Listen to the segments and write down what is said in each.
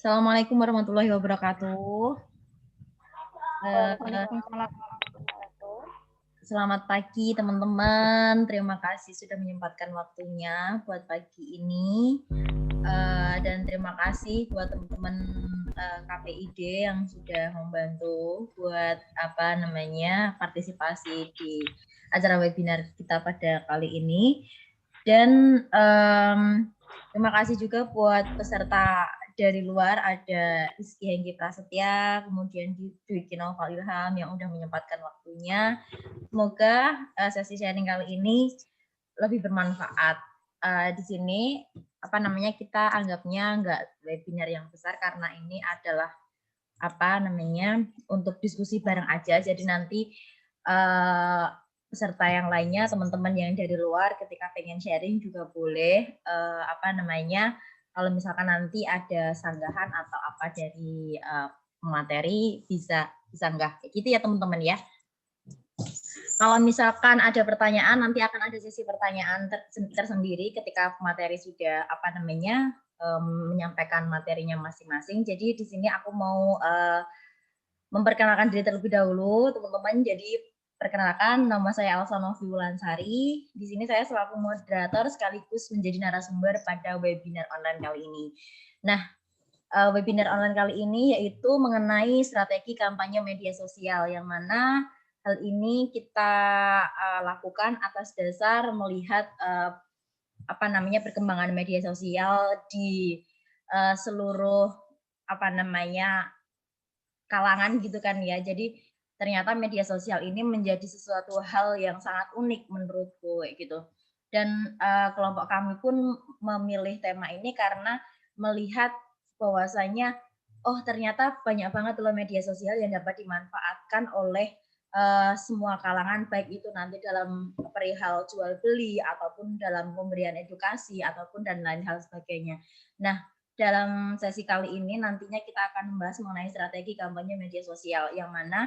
Assalamualaikum warahmatullahi wabarakatuh. Eh, Waalaikumsalam. Selamat pagi teman-teman. Terima kasih sudah menyempatkan waktunya buat pagi ini. Dan terima kasih buat teman-teman KPID yang sudah membantu buat partisipasi di acara webinar kita pada kali ini. Dan terima kasih juga buat peserta dari luar, ada Rizky Hengki Prasetya, kemudian Dwi Kinoval Ilham yang udah menyempatkan waktunya. Semoga sesi sharing kali ini lebih bermanfaat. Di sini kita anggapnya nggak webinar yang besar karena ini adalah untuk diskusi bareng aja. Jadi nanti peserta yang lainnya, teman-teman yang dari luar ketika pengen sharing juga boleh kalau misalkan nanti ada sanggahan atau apa dari materi bisa nggak kayak gitu ya teman-teman ya. Kalau misalkan ada pertanyaan, nanti akan ada sesi pertanyaan tersendiri ketika materi sudah menyampaikan materinya masing-masing. Jadi di sini aku mau memperkenalkan diri terlebih dahulu, teman-teman. Jadi perkenalkan, nama saya Elsa Novi Wulansari. Di sini saya selaku moderator sekaligus menjadi narasumber pada webinar online kali ini. Nah, webinar online kali ini yaitu mengenai strategi kampanye media sosial, yang mana hal ini kita lakukan atas dasar melihat perkembangan media sosial di seluruh kalangan gitu kan ya. Jadi ternyata media sosial ini menjadi sesuatu hal yang sangat unik menurutku gitu. Dan kelompok kami pun memilih tema ini karena melihat bahwasanya ternyata banyak banget loh media sosial yang dapat dimanfaatkan oleh semua kalangan, baik itu nanti dalam perihal jual beli ataupun dalam pemberian edukasi ataupun dan lain hal sebagainya. Nah, dalam sesi kali ini nantinya kita akan membahas mengenai strategi kampanye media sosial, yang mana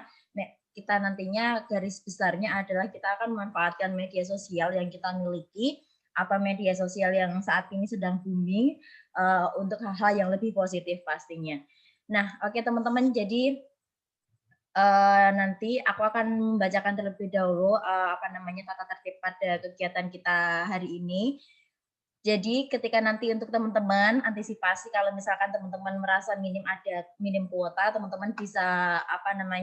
kita nantinya garis besarnya adalah kita akan memanfaatkan media sosial yang kita miliki atau media sosial yang saat ini sedang booming untuk hal-hal yang lebih positif pastinya. Nah, oke teman-teman, jadi nanti aku akan membacakan terlebih dahulu tata tertib pada kegiatan kita hari ini. Jadi ketika nanti untuk teman-teman antisipasi kalau misalkan teman-teman merasa minim kuota, teman-teman bisa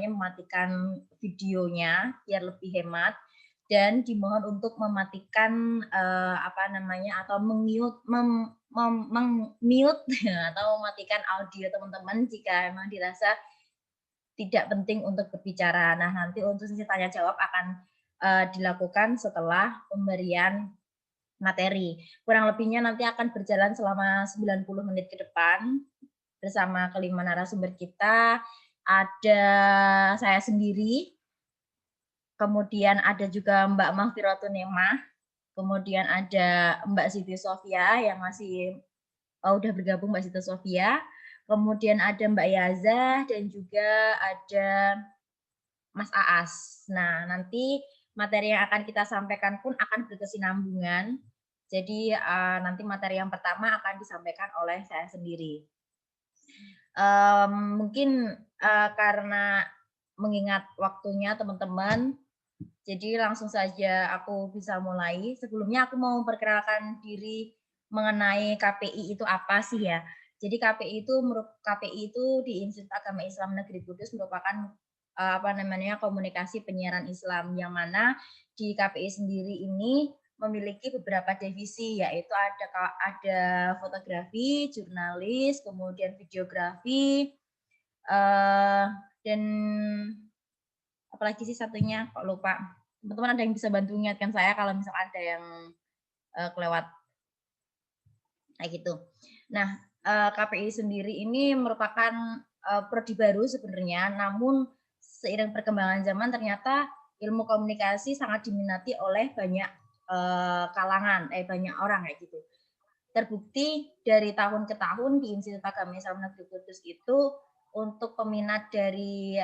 mematikan videonya biar lebih hemat, dan dimohon untuk mematikan atau mute atau mematikan audio teman-teman jika memang dirasa tidak penting untuk berbicara. Nah, nanti untuk sesi tanya jawab akan dilakukan setelah pemberian materi. Kurang lebihnya nanti akan berjalan selama 90 menit ke depan bersama kelima narasumber kita. Ada saya sendiri, kemudian ada juga Mbak Mahfiratun Nemah, kemudian ada Mbak Siti Sofia yang masih udah bergabung, Mbak Siti Sofia, kemudian ada Mbak Yaza, dan juga ada Mas Aas. Nah, nanti materi yang akan kita sampaikan pun akan berkesinambungan. Jadi nanti materi yang pertama akan disampaikan oleh saya sendiri. Mungkin karena mengingat waktunya teman-teman, jadi langsung saja aku bisa mulai. Sebelumnya aku mau memperkenalkan diri mengenai KPI itu apa sih ya. Jadi KPI itu di Institut Agama Islam Negeri Kudus merupakan komunikasi penyiaran Islam, yang mana di KPI sendiri ini memiliki beberapa divisi, yaitu ada fotografi, jurnalis, kemudian videografi, dan apalagi sih satunya kok lupa. Teman-teman ada yang bisa bantu ingatkan saya kalau misalkan ada yang kelewat kayak gitu. Nah, KPI sendiri ini merupakan prodi baru sebenarnya, namun seiring perkembangan zaman ternyata ilmu komunikasi sangat diminati oleh banyak kalangan, banyak orang kayak gitu. Terbukti dari tahun ke tahun di Institut Agama Islam Negeri Kudus itu untuk peminat dari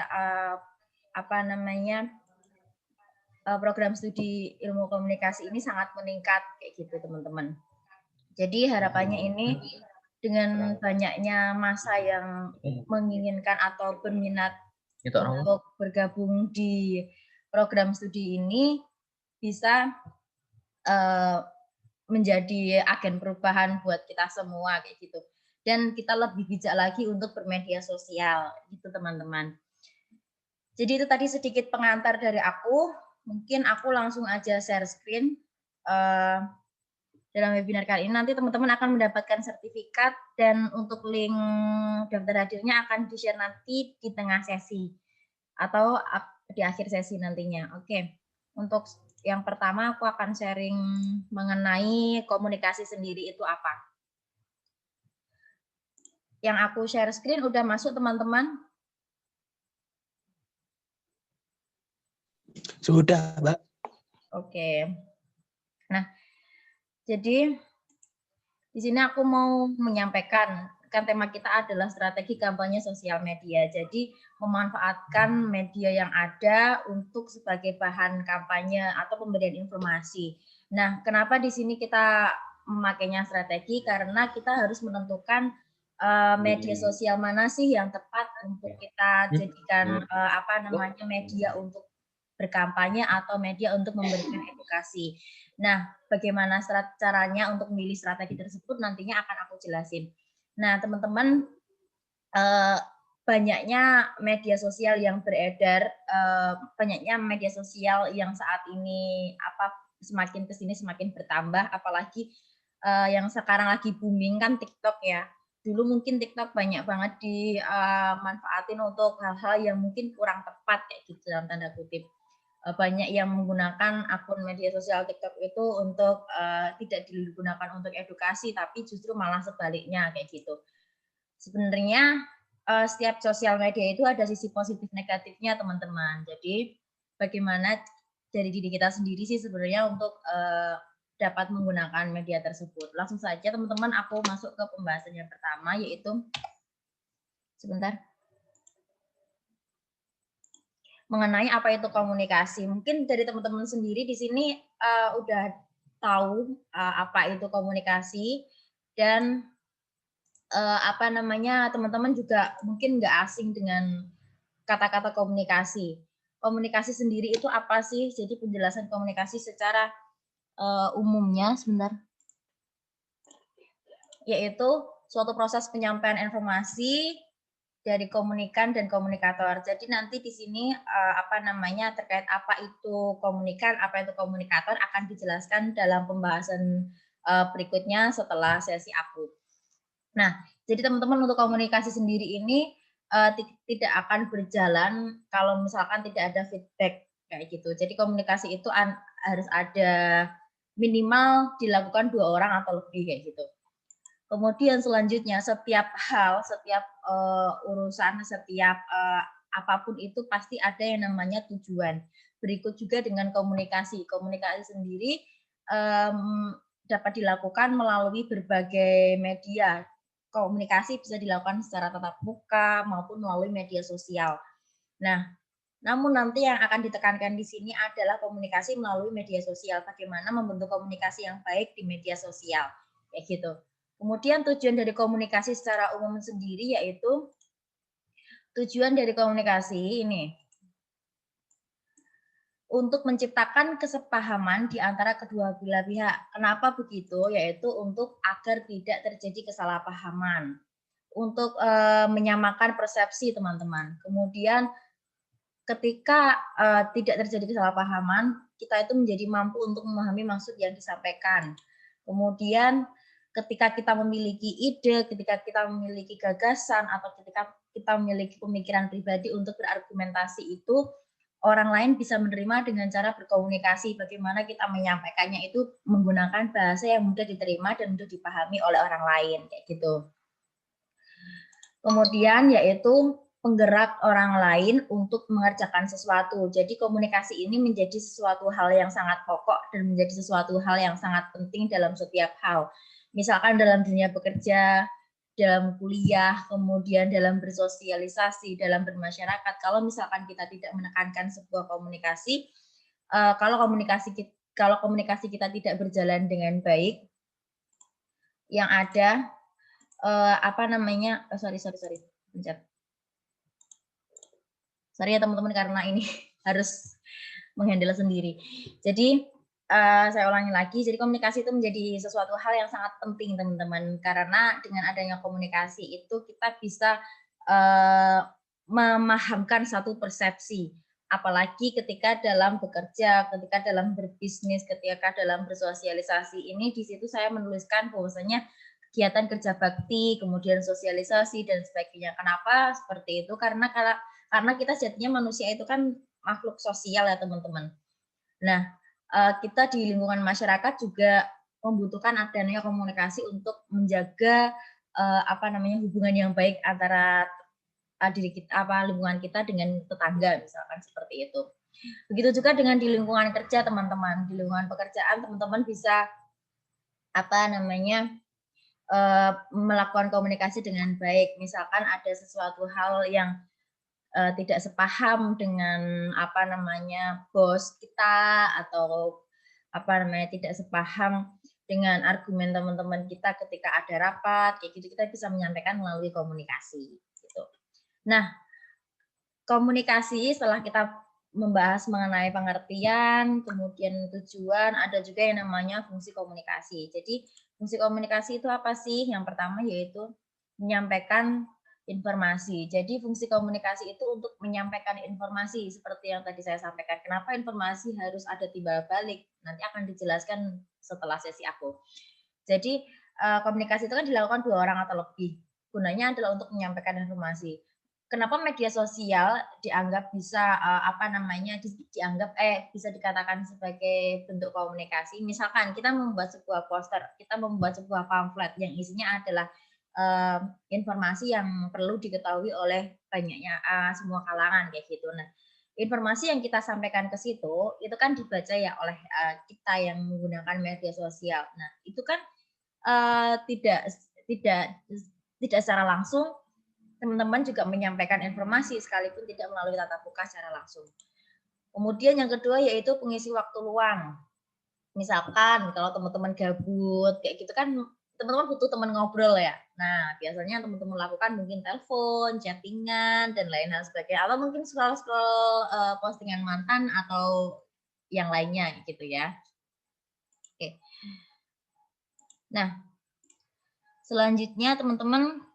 program studi ilmu komunikasi ini sangat meningkat kayak gitu teman-teman. Jadi harapannya ini dengan banyaknya masa yang menginginkan atau berminat untuk bergabung di program studi ini bisa menjadi agen perubahan buat kita semua kayak gitu. Dan kita lebih bijak lagi untuk bermedia sosial gitu teman-teman. Jadi itu tadi sedikit pengantar dari aku. Mungkin aku langsung aja share screen. Dalam webinar kali ini nanti teman-teman akan mendapatkan sertifikat dan untuk link daftar hadirnya akan di-share nanti di tengah sesi atau di akhir sesi nantinya. Oke. Untuk yang pertama aku akan sharing mengenai komunikasi sendiri itu apa. Yang aku share screen udah masuk teman-teman? Sudah, Mbak. Oke. Nah, jadi di sini aku mau menyampaikan, kan tema kita adalah strategi kampanye sosial media. Jadi memanfaatkan media yang ada untuk sebagai bahan kampanye atau pemberian informasi. Nah, kenapa di sini kita memakainya strategi? Karena kita harus menentukan media sosial mana sih yang tepat untuk kita jadikan media untuk berkampanye atau media untuk memberikan edukasi. Nah, bagaimana caranya untuk memilih strategi tersebut nantinya akan aku jelasin. Nah, teman-teman, banyaknya media sosial yang beredar, banyaknya media sosial yang saat ini semakin kesini semakin bertambah, apalagi yang sekarang lagi booming kan TikTok ya. Dulu mungkin TikTok banyak banget dimanfaatin untuk hal-hal yang mungkin kurang tepat kayak gitu dalam tanda kutip. Banyak yang menggunakan akun media sosial TikTok itu untuk tidak digunakan untuk edukasi, tapi justru malah sebaliknya kayak gitu. Sebenarnya setiap sosial media itu ada sisi positif negatifnya teman-teman. Jadi bagaimana dari diri kita sendiri sih sebenarnya untuk dapat menggunakan media tersebut. Langsung saja teman-teman aku masuk ke pembahasan yang pertama yaitu mengenai apa itu komunikasi. Mungkin dari teman-teman sendiri di sini udah tahu apa itu komunikasi dan teman-teman juga mungkin nggak asing dengan kata-kata komunikasi. Komunikasi sendiri itu apa sih? Jadi penjelasan komunikasi secara umumnya yaitu suatu proses penyampaian informasi dari komunikan dan komunikator. Jadi nanti di sini terkait apa itu komunikan, apa itu komunikator akan dijelaskan dalam pembahasan berikutnya setelah sesi aku. Nah, jadi teman-teman untuk komunikasi sendiri ini tidak akan berjalan kalau misalkan tidak ada feedback kayak gitu. Jadi komunikasi itu harus ada minimal dilakukan 2 orang atau lebih kayak gitu. Kemudian selanjutnya setiap hal, setiap urusan, setiap apapun itu pasti ada yang namanya tujuan. Berikut juga dengan komunikasi. Komunikasi sendiri dapat dilakukan melalui berbagai media. Komunikasi bisa dilakukan secara tatap muka maupun melalui media sosial. Nah, namun nanti yang akan ditekankan di sini adalah komunikasi melalui media sosial. Bagaimana membentuk komunikasi yang baik di media sosial, kayak gitu. Kemudian tujuan dari komunikasi secara umum sendiri yaitu tujuan dari komunikasi ini untuk menciptakan kesepahaman di antara kedua belah pihak. Kenapa begitu? Yaitu untuk agar tidak terjadi kesalahpahaman, untuk menyamakan persepsi teman-teman. Kemudian ketika tidak terjadi kesalahpahaman, kita itu menjadi mampu untuk memahami maksud yang disampaikan. Kemudian ketika kita memiliki ide, ketika kita memiliki gagasan, atau ketika kita memiliki pemikiran pribadi untuk berargumentasi itu, orang lain bisa menerima dengan cara berkomunikasi. Bagaimana kita menyampaikannya itu menggunakan bahasa yang mudah diterima dan mudah dipahami oleh orang lain, kayak gitu. Kemudian yaitu penggerak orang lain untuk mengerjakan sesuatu. Jadi komunikasi ini menjadi sesuatu hal yang sangat pokok dan menjadi sesuatu hal yang sangat penting dalam setiap hal. Misalkan dalam dunia bekerja, dalam kuliah, kemudian dalam bersosialisasi, dalam bermasyarakat. Kalau misalkan kita tidak menekankan sebuah komunikasi, kalau komunikasi kita tidak berjalan dengan baik, yang ada apa namanya, sorry, pencet. Sorry ya teman-teman karena ini harus menghandle sendiri. Jadi saya ulangi lagi, jadi komunikasi itu menjadi sesuatu hal yang sangat penting teman-teman, karena dengan adanya komunikasi itu kita bisa memahamkan satu persepsi, apalagi ketika dalam bekerja, ketika dalam berbisnis, ketika dalam bersosialisasi ini, di situ saya menuliskan bahwasanya kegiatan kerja bakti, kemudian sosialisasi dan sebagainya. Kenapa seperti itu? Karena kita jadinya manusia itu kan makhluk sosial ya teman-teman. Nah, kita di lingkungan masyarakat juga membutuhkan adanya komunikasi untuk menjaga hubungan yang baik antara diri kita, lingkungan kita dengan tetangga misalkan seperti itu. Begitu juga dengan di lingkungan kerja teman-teman, di lingkungan pekerjaan teman-teman bisa melakukan komunikasi dengan baik. Misalkan ada sesuatu hal yang tidak sepaham dengan bos kita, atau tidak sepaham dengan argumen teman-teman kita ketika ada rapat kayak gitu, kita bisa menyampaikan melalui komunikasi gitu. Nah, komunikasi setelah kita membahas mengenai pengertian, kemudian tujuan, ada juga yang namanya fungsi komunikasi. Jadi fungsi komunikasi itu apa sih? Yang pertama yaitu menyampaikan informasi. Jadi fungsi komunikasi itu untuk menyampaikan informasi seperti yang tadi saya sampaikan. Kenapa informasi harus ada timbal balik? Nanti akan dijelaskan setelah sesi aku. Jadi komunikasi itu kan dilakukan 2 orang atau lebih. Gunanya adalah untuk menyampaikan informasi. Kenapa media sosial dianggap bisa bisa dikatakan sebagai bentuk komunikasi? Misalkan kita membuat sebuah poster, kita membuat sebuah pamflet yang isinya adalah informasi yang perlu diketahui oleh banyaknya semua kalangan kayak gitu. Nah, informasi yang kita sampaikan ke situ itu kan dibaca ya oleh kita yang menggunakan media sosial. Nah, itu kan tidak tidak tidak secara langsung teman-teman juga menyampaikan informasi sekalipun tidak melalui tatap muka secara langsung. Kemudian yang kedua yaitu pengisi waktu luang. Misalkan kalau teman-teman gabut kayak gitu kan teman-teman butuh teman ngobrol ya. Nah, biasanya teman-teman lakukan mungkin telepon, chattingan dan lain hal sebagainya, atau mungkin scroll-scroll postingan mantan atau yang lainnya gitu ya. Oke. Nah, selanjutnya teman-teman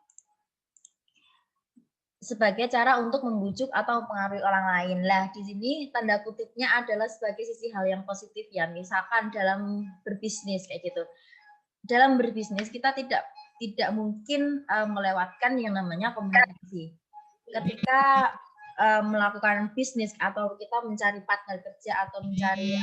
sebagai cara untuk membujuk atau mempengaruhi orang lain. Lah, di sini tanda kutipnya adalah sebagai sisi hal yang positif ya. Misalkan dalam berbisnis kayak gitu. Dalam berbisnis kita tidak mungkin melewatkan yang namanya komunikasi. Ketika melakukan bisnis atau kita mencari partner kerja atau mencari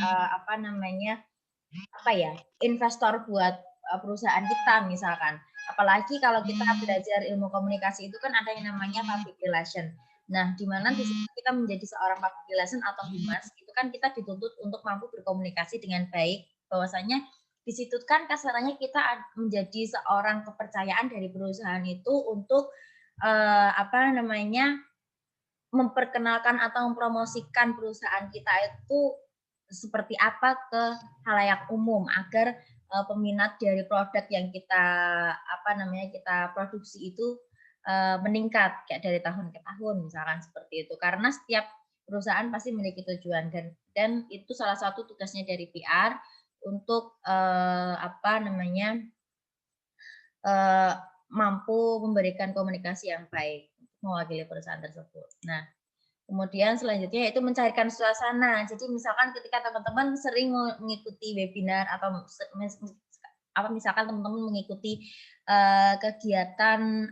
investor buat perusahaan kita misalkan. Apalagi kalau kita belajar ilmu komunikasi itu kan ada yang namanya public relation. Nah, di mana di situ kita menjadi seorang public relation atau humas, itu kan kita dituntut untuk mampu berkomunikasi dengan baik. Bahwasanya di situ kan kasarannya kita menjadi seorang kepercayaan dari perusahaan itu untuk memperkenalkan atau mempromosikan perusahaan kita itu seperti apa ke halayak umum agar peminat dari produk yang kita kita produksi itu meningkat kayak dari tahun ke tahun misalkan seperti itu, karena setiap perusahaan pasti memiliki tujuan dan itu salah satu tugasnya dari PR untuk mampu memberikan komunikasi yang baik mewakili perusahaan tersebut. Nah, kemudian selanjutnya yaitu mencarikan suasana. Jadi misalkan ketika teman-teman sering mengikuti webinar atau misalkan teman-teman mengikuti kegiatan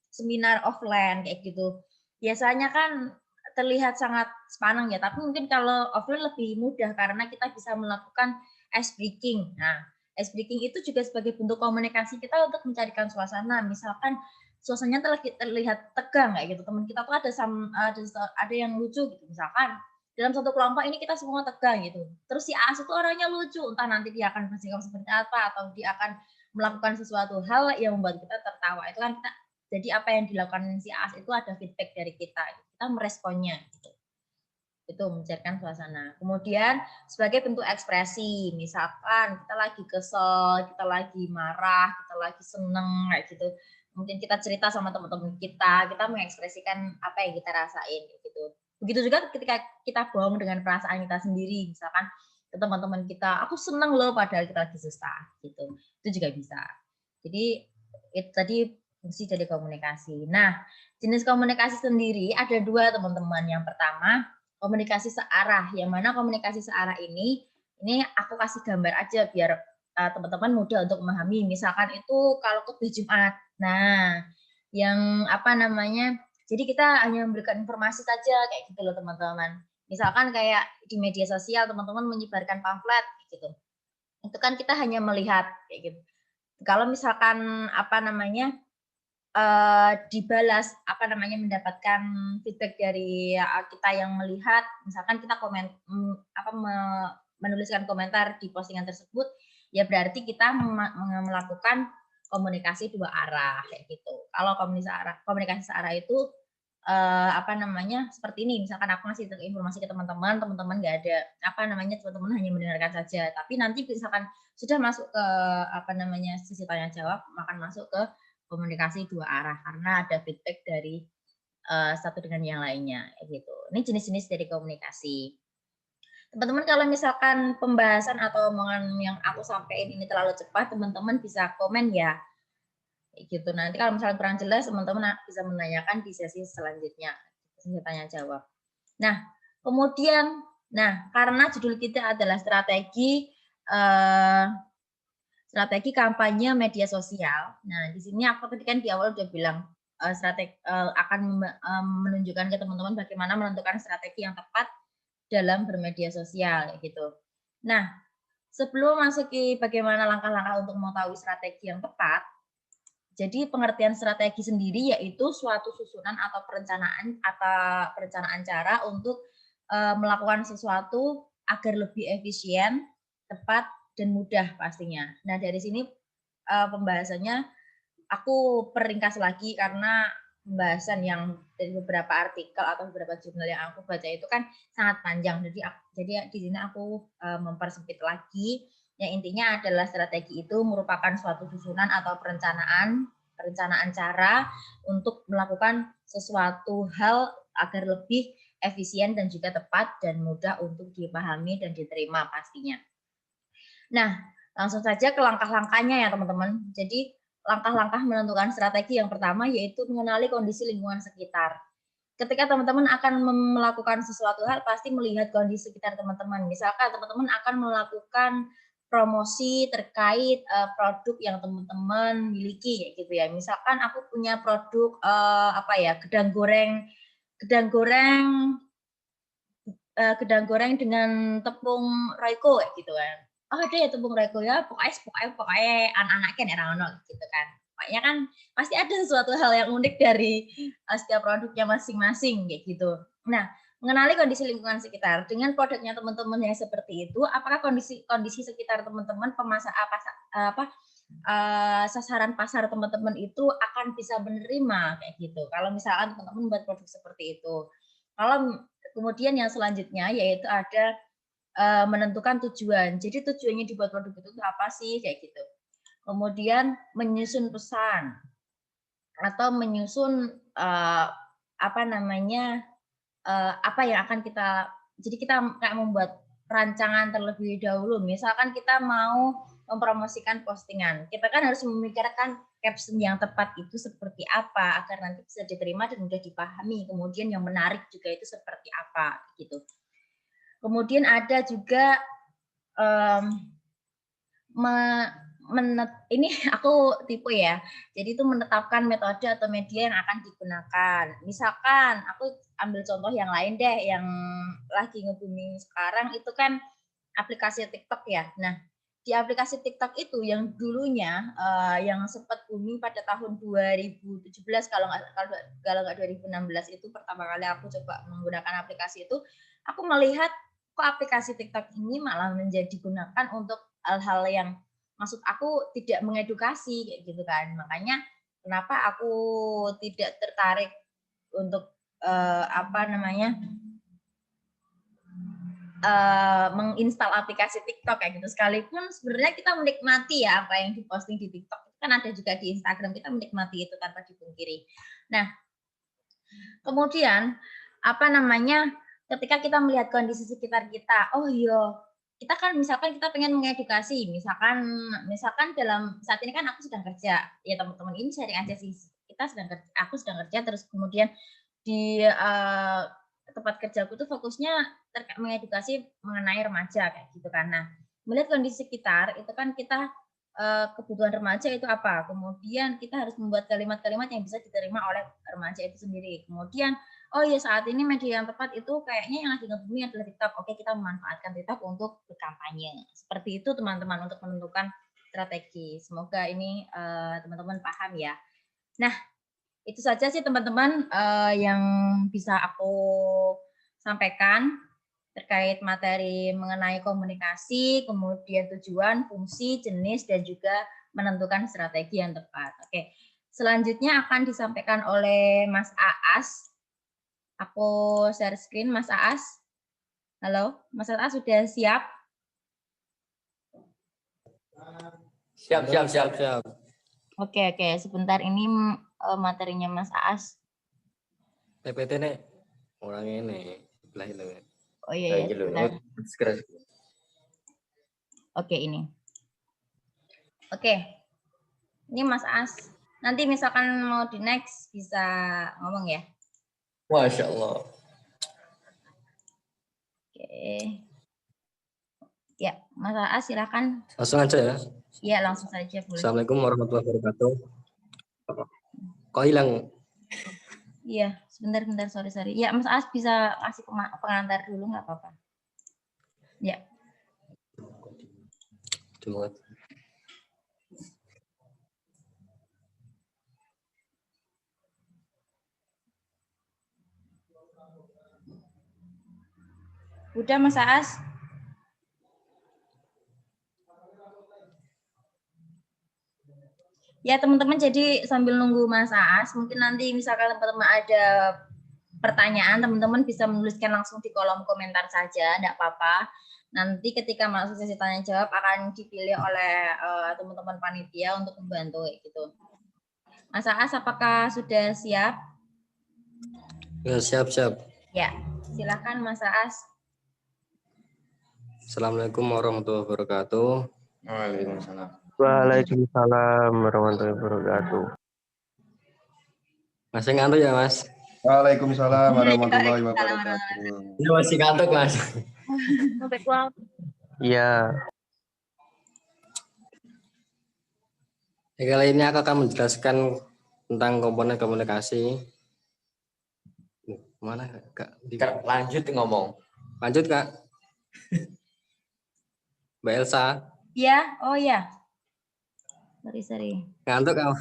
seminar offline kayak gitu. Biasanya kan terlihat sangat sepanang ya, tapi mungkin kalau offline lebih mudah karena kita bisa melakukan ice breaking. Nah, ice breaking itu juga sebagai bentuk komunikasi kita untuk mencarikan suasana. Misalkan suasananya terlihat tegang kayak gitu. Teman kita tuh ada yang lucu gitu. Misalkan dalam satu kelompok ini kita semua tegang gitu. Terus si A itu orangnya lucu, entah nanti dia akan bersikap seperti apa atau dia akan melakukan sesuatu hal yang membuat kita tertawa. Itu kan kita jadi apa yang dilakukan si A itu ada feedback dari kita. Kita meresponnya gitu. Itu mencairkan suasana. Kemudian sebagai bentuk ekspresi, misalkan kita lagi kesel, kita lagi marah, kita lagi seneng kayak gitu. Mungkin kita cerita sama teman-teman kita mengekspresikan apa yang kita rasain gitu. Begitu juga ketika kita bohong dengan perasaan kita sendiri, misalkan ke teman-teman kita, aku seneng loh padahal kita lagi susah gitu. Itu juga bisa. Jadi itu tadi fungsi dari komunikasi. Nah, jenis komunikasi sendiri ada dua teman-teman. Yang pertama komunikasi searah, yang mana komunikasi searah ini aku kasih gambar aja biar teman-teman mudah untuk memahami. Misalkan itu kalau khotbah Jumat, nah yang apa namanya, jadi kita hanya memberikan informasi saja kayak gitu loh teman-teman. Misalkan kayak di media sosial teman-teman menyebarkan pamflet gitu, itu kan kita hanya melihat kayak gitu. Kalau misalkan apa namanya dibalas apa namanya mendapatkan feedback dari kita yang melihat, misalkan kita menuliskan komentar di postingan tersebut, ya berarti kita melakukan komunikasi dua arah kayak gitu. Kalau komunikasi searah itu apa namanya seperti ini, misalkan aku ngasih informasi ke teman-teman nggak ada apa namanya, teman-teman hanya mendengarkan saja, tapi nanti misalkan sudah masuk ke apa namanya sesi tanya jawab, akan masuk ke komunikasi dua arah karena ada feedback dari satu dengan yang lainnya gitu. Ini jenis-jenis dari komunikasi. Teman-teman kalau misalkan pembahasan atau omongan yang aku sampaikan ini terlalu cepat, teman-teman bisa komen ya. Gitu. Nanti kalau misalnya kurang jelas, teman-teman bisa menanyakan di sesi selanjutnya, sesi tanya jawab. Nah, kemudian, karena judul kita adalah strategi kampanye media sosial. Nah, di sini aku tadi kan di awal udah bilang akan menunjukkan ke teman-teman bagaimana menentukan strategi yang tepat dalam bermedia sosial gitu. Nah, sebelum masuk ke bagaimana langkah-langkah untuk mengetahui strategi yang tepat, jadi pengertian strategi sendiri yaitu suatu susunan atau perencanaan cara untuk melakukan sesuatu agar lebih efisien, tepat, dan mudah pastinya. Nah, dari sini pembahasannya aku peringkas lagi karena pembahasan yang dari beberapa artikel atau beberapa jurnal yang aku baca itu kan sangat panjang. Jadi di sini aku mempersempit lagi. Yang intinya adalah strategi itu merupakan suatu susunan atau perencanaan cara untuk melakukan sesuatu hal agar lebih efisien dan juga tepat dan mudah untuk dipahami dan diterima pastinya. Nah, langsung saja ke langkah-langkahnya ya teman-teman. Jadi langkah-langkah menentukan strategi yang pertama yaitu mengenali kondisi lingkungan sekitar. Ketika teman-teman akan melakukan sesuatu hal, pasti melihat kondisi sekitar teman-teman. Misalkan teman-teman akan melakukan promosi terkait produk yang teman-teman miliki, gitu ya. Misalkan aku punya produk gedang goreng dengan tepung Royco gitu kan. Oh ada ya tepung Royco ya, pokoknya anak-anak kan era gitu kan. Pokoknya kan pasti ada sesuatu hal yang unik dari setiap produknya masing-masing kayak gitu. Nah, mengenali kondisi lingkungan sekitar dengan produknya teman-teman yang seperti itu, apakah kondisi sekitar teman-teman sasaran pasar teman-teman itu akan bisa menerima kayak gitu. Kalau misalkan teman-teman buat produk seperti itu. Kalau kemudian yang selanjutnya yaitu ada menentukan tujuan. Jadi tujuannya dibuat produk itu apa sih kayak gitu. Kemudian menyusun pesan atau menyusun apa yang akan kita, jadi kita kayak membuat rancangan terlebih dahulu. Misalkan kita mau mempromosikan postingan, kita kan harus memikirkan caption yang tepat itu seperti apa agar nanti bisa diterima dan mudah dipahami. Kemudian yang menarik juga itu seperti apa gitu. Kemudian ada juga ini aku tipe ya. Jadi itu menetapkan metode atau media yang akan digunakan. Misalkan aku ambil contoh yang lain deh, yang lagi nge-booming sekarang itu kan aplikasi TikTok ya. Nah, di aplikasi TikTok itu yang dulunya yang sempat booming pada tahun 2017 kalau nggak 2016 itu pertama kali aku coba menggunakan aplikasi itu, aku melihat kok aplikasi TikTok ini malah menjadi digunakan untuk hal-hal yang maksud aku tidak mengedukasi kayak gitu kan. Makanya kenapa aku tidak tertarik untuk menginstal aplikasi TikTok kayak gitu. Sekalipun sebenarnya kita menikmati ya apa yang diposting di TikTok, kan ada juga di Instagram, kita menikmati itu tanpa dipungkiri. Nah, kemudian apa namanya, ketika kita melihat kondisi sekitar kita, oh iya, kita kan misalkan kita pengen mengedukasi, misalkan dalam saat ini kan aku sedang kerja, ya teman-teman ini sharing aja sih, aku sedang kerja, terus kemudian di tempat kerjaku tuh fokusnya mengedukasi mengenai remaja kayak gitu kan. Nah, melihat kondisi sekitar itu kan kita kebutuhan remaja itu apa, kemudian kita harus membuat kalimat-kalimat yang bisa diterima oleh remaja itu sendiri. Kemudian, oh ya saat ini media yang tepat itu kayaknya yang lagi nge-booming adalah TikTok. Oke, kita memanfaatkan TikTok untuk berkampanye. Seperti itu teman-teman untuk menentukan strategi. Semoga ini teman-teman paham ya. Nah, itu saja sih teman-teman yang bisa aku sampaikan terkait materi mengenai komunikasi, kemudian tujuan, fungsi, jenis, dan juga menentukan strategi yang tepat. Oke, selanjutnya akan disampaikan oleh Mas Aas. Aku share screen, Mas Aas. Halo, Mas Aas sudah siap? Siap. Oke, sebentar ini materinya Mas Aas. PPT nih orang ini sebelah itu. Oh iya, sebentar. Oke, ini. Oke. Ini Mas As. Nanti misalkan mau di next bisa ngomong ya. Masya Allah. Oke. Ya, Mas As silakan. Langsung aja ya. Iya, langsung saja boleh. Assalamualaikum warahmatullahi wabarakatuh. Kok hilang? Iya, sebentar, sorry. Ya, Mas As bisa kasih pengantar dulu nggak apa-apa. Ya. Cuma. Udah Mas As? Ya teman-teman, jadi sambil nunggu Mas As, mungkin nanti misalkan teman-teman ada pertanyaan, teman-teman bisa menuliskan langsung di kolom komentar saja, enggak apa-apa. Nanti ketika masuk sesi tanya jawab akan dipilih oleh teman-teman panitia untuk membantu gitu. Mas As, apakah sudah siap? Ya, siap. Ya, silakan Mas As. Assalamualaikum warahmatullahi wabarakatuh. Waalaikumsalam. Waalaikumsalam warahmatullahi wabarakatuh. Masih ngantuk ya, Mas? Waalaikumsalam warahmatullahi wabarakatuh. Ya, masih ngantuk, Mas. Iya. Ya, kali ini aku akan menjelaskan tentang komponen komunikasi. Mana Kak? Lanjut ngomong. Lanjut, Kak. Mbak Elsa. Iya, oh ya. Sorry. Ngantuk kamu?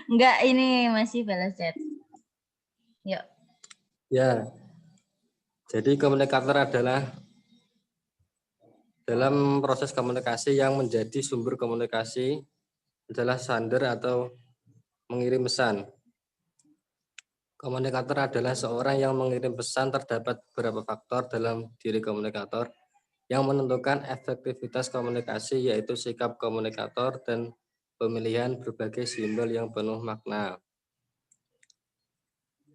Enggak, ini masih balas chat. Yuk. Ya. Jadi komunikator adalah dalam proses komunikasi yang menjadi sumber komunikasi adalah sender atau mengirim pesan. Komunikator adalah seorang yang mengirim pesan. Terdapat beberapa faktor dalam diri komunikator yang menentukan efektivitas komunikasi, yaitu sikap komunikator dan pemilihan berbagai simbol yang penuh makna.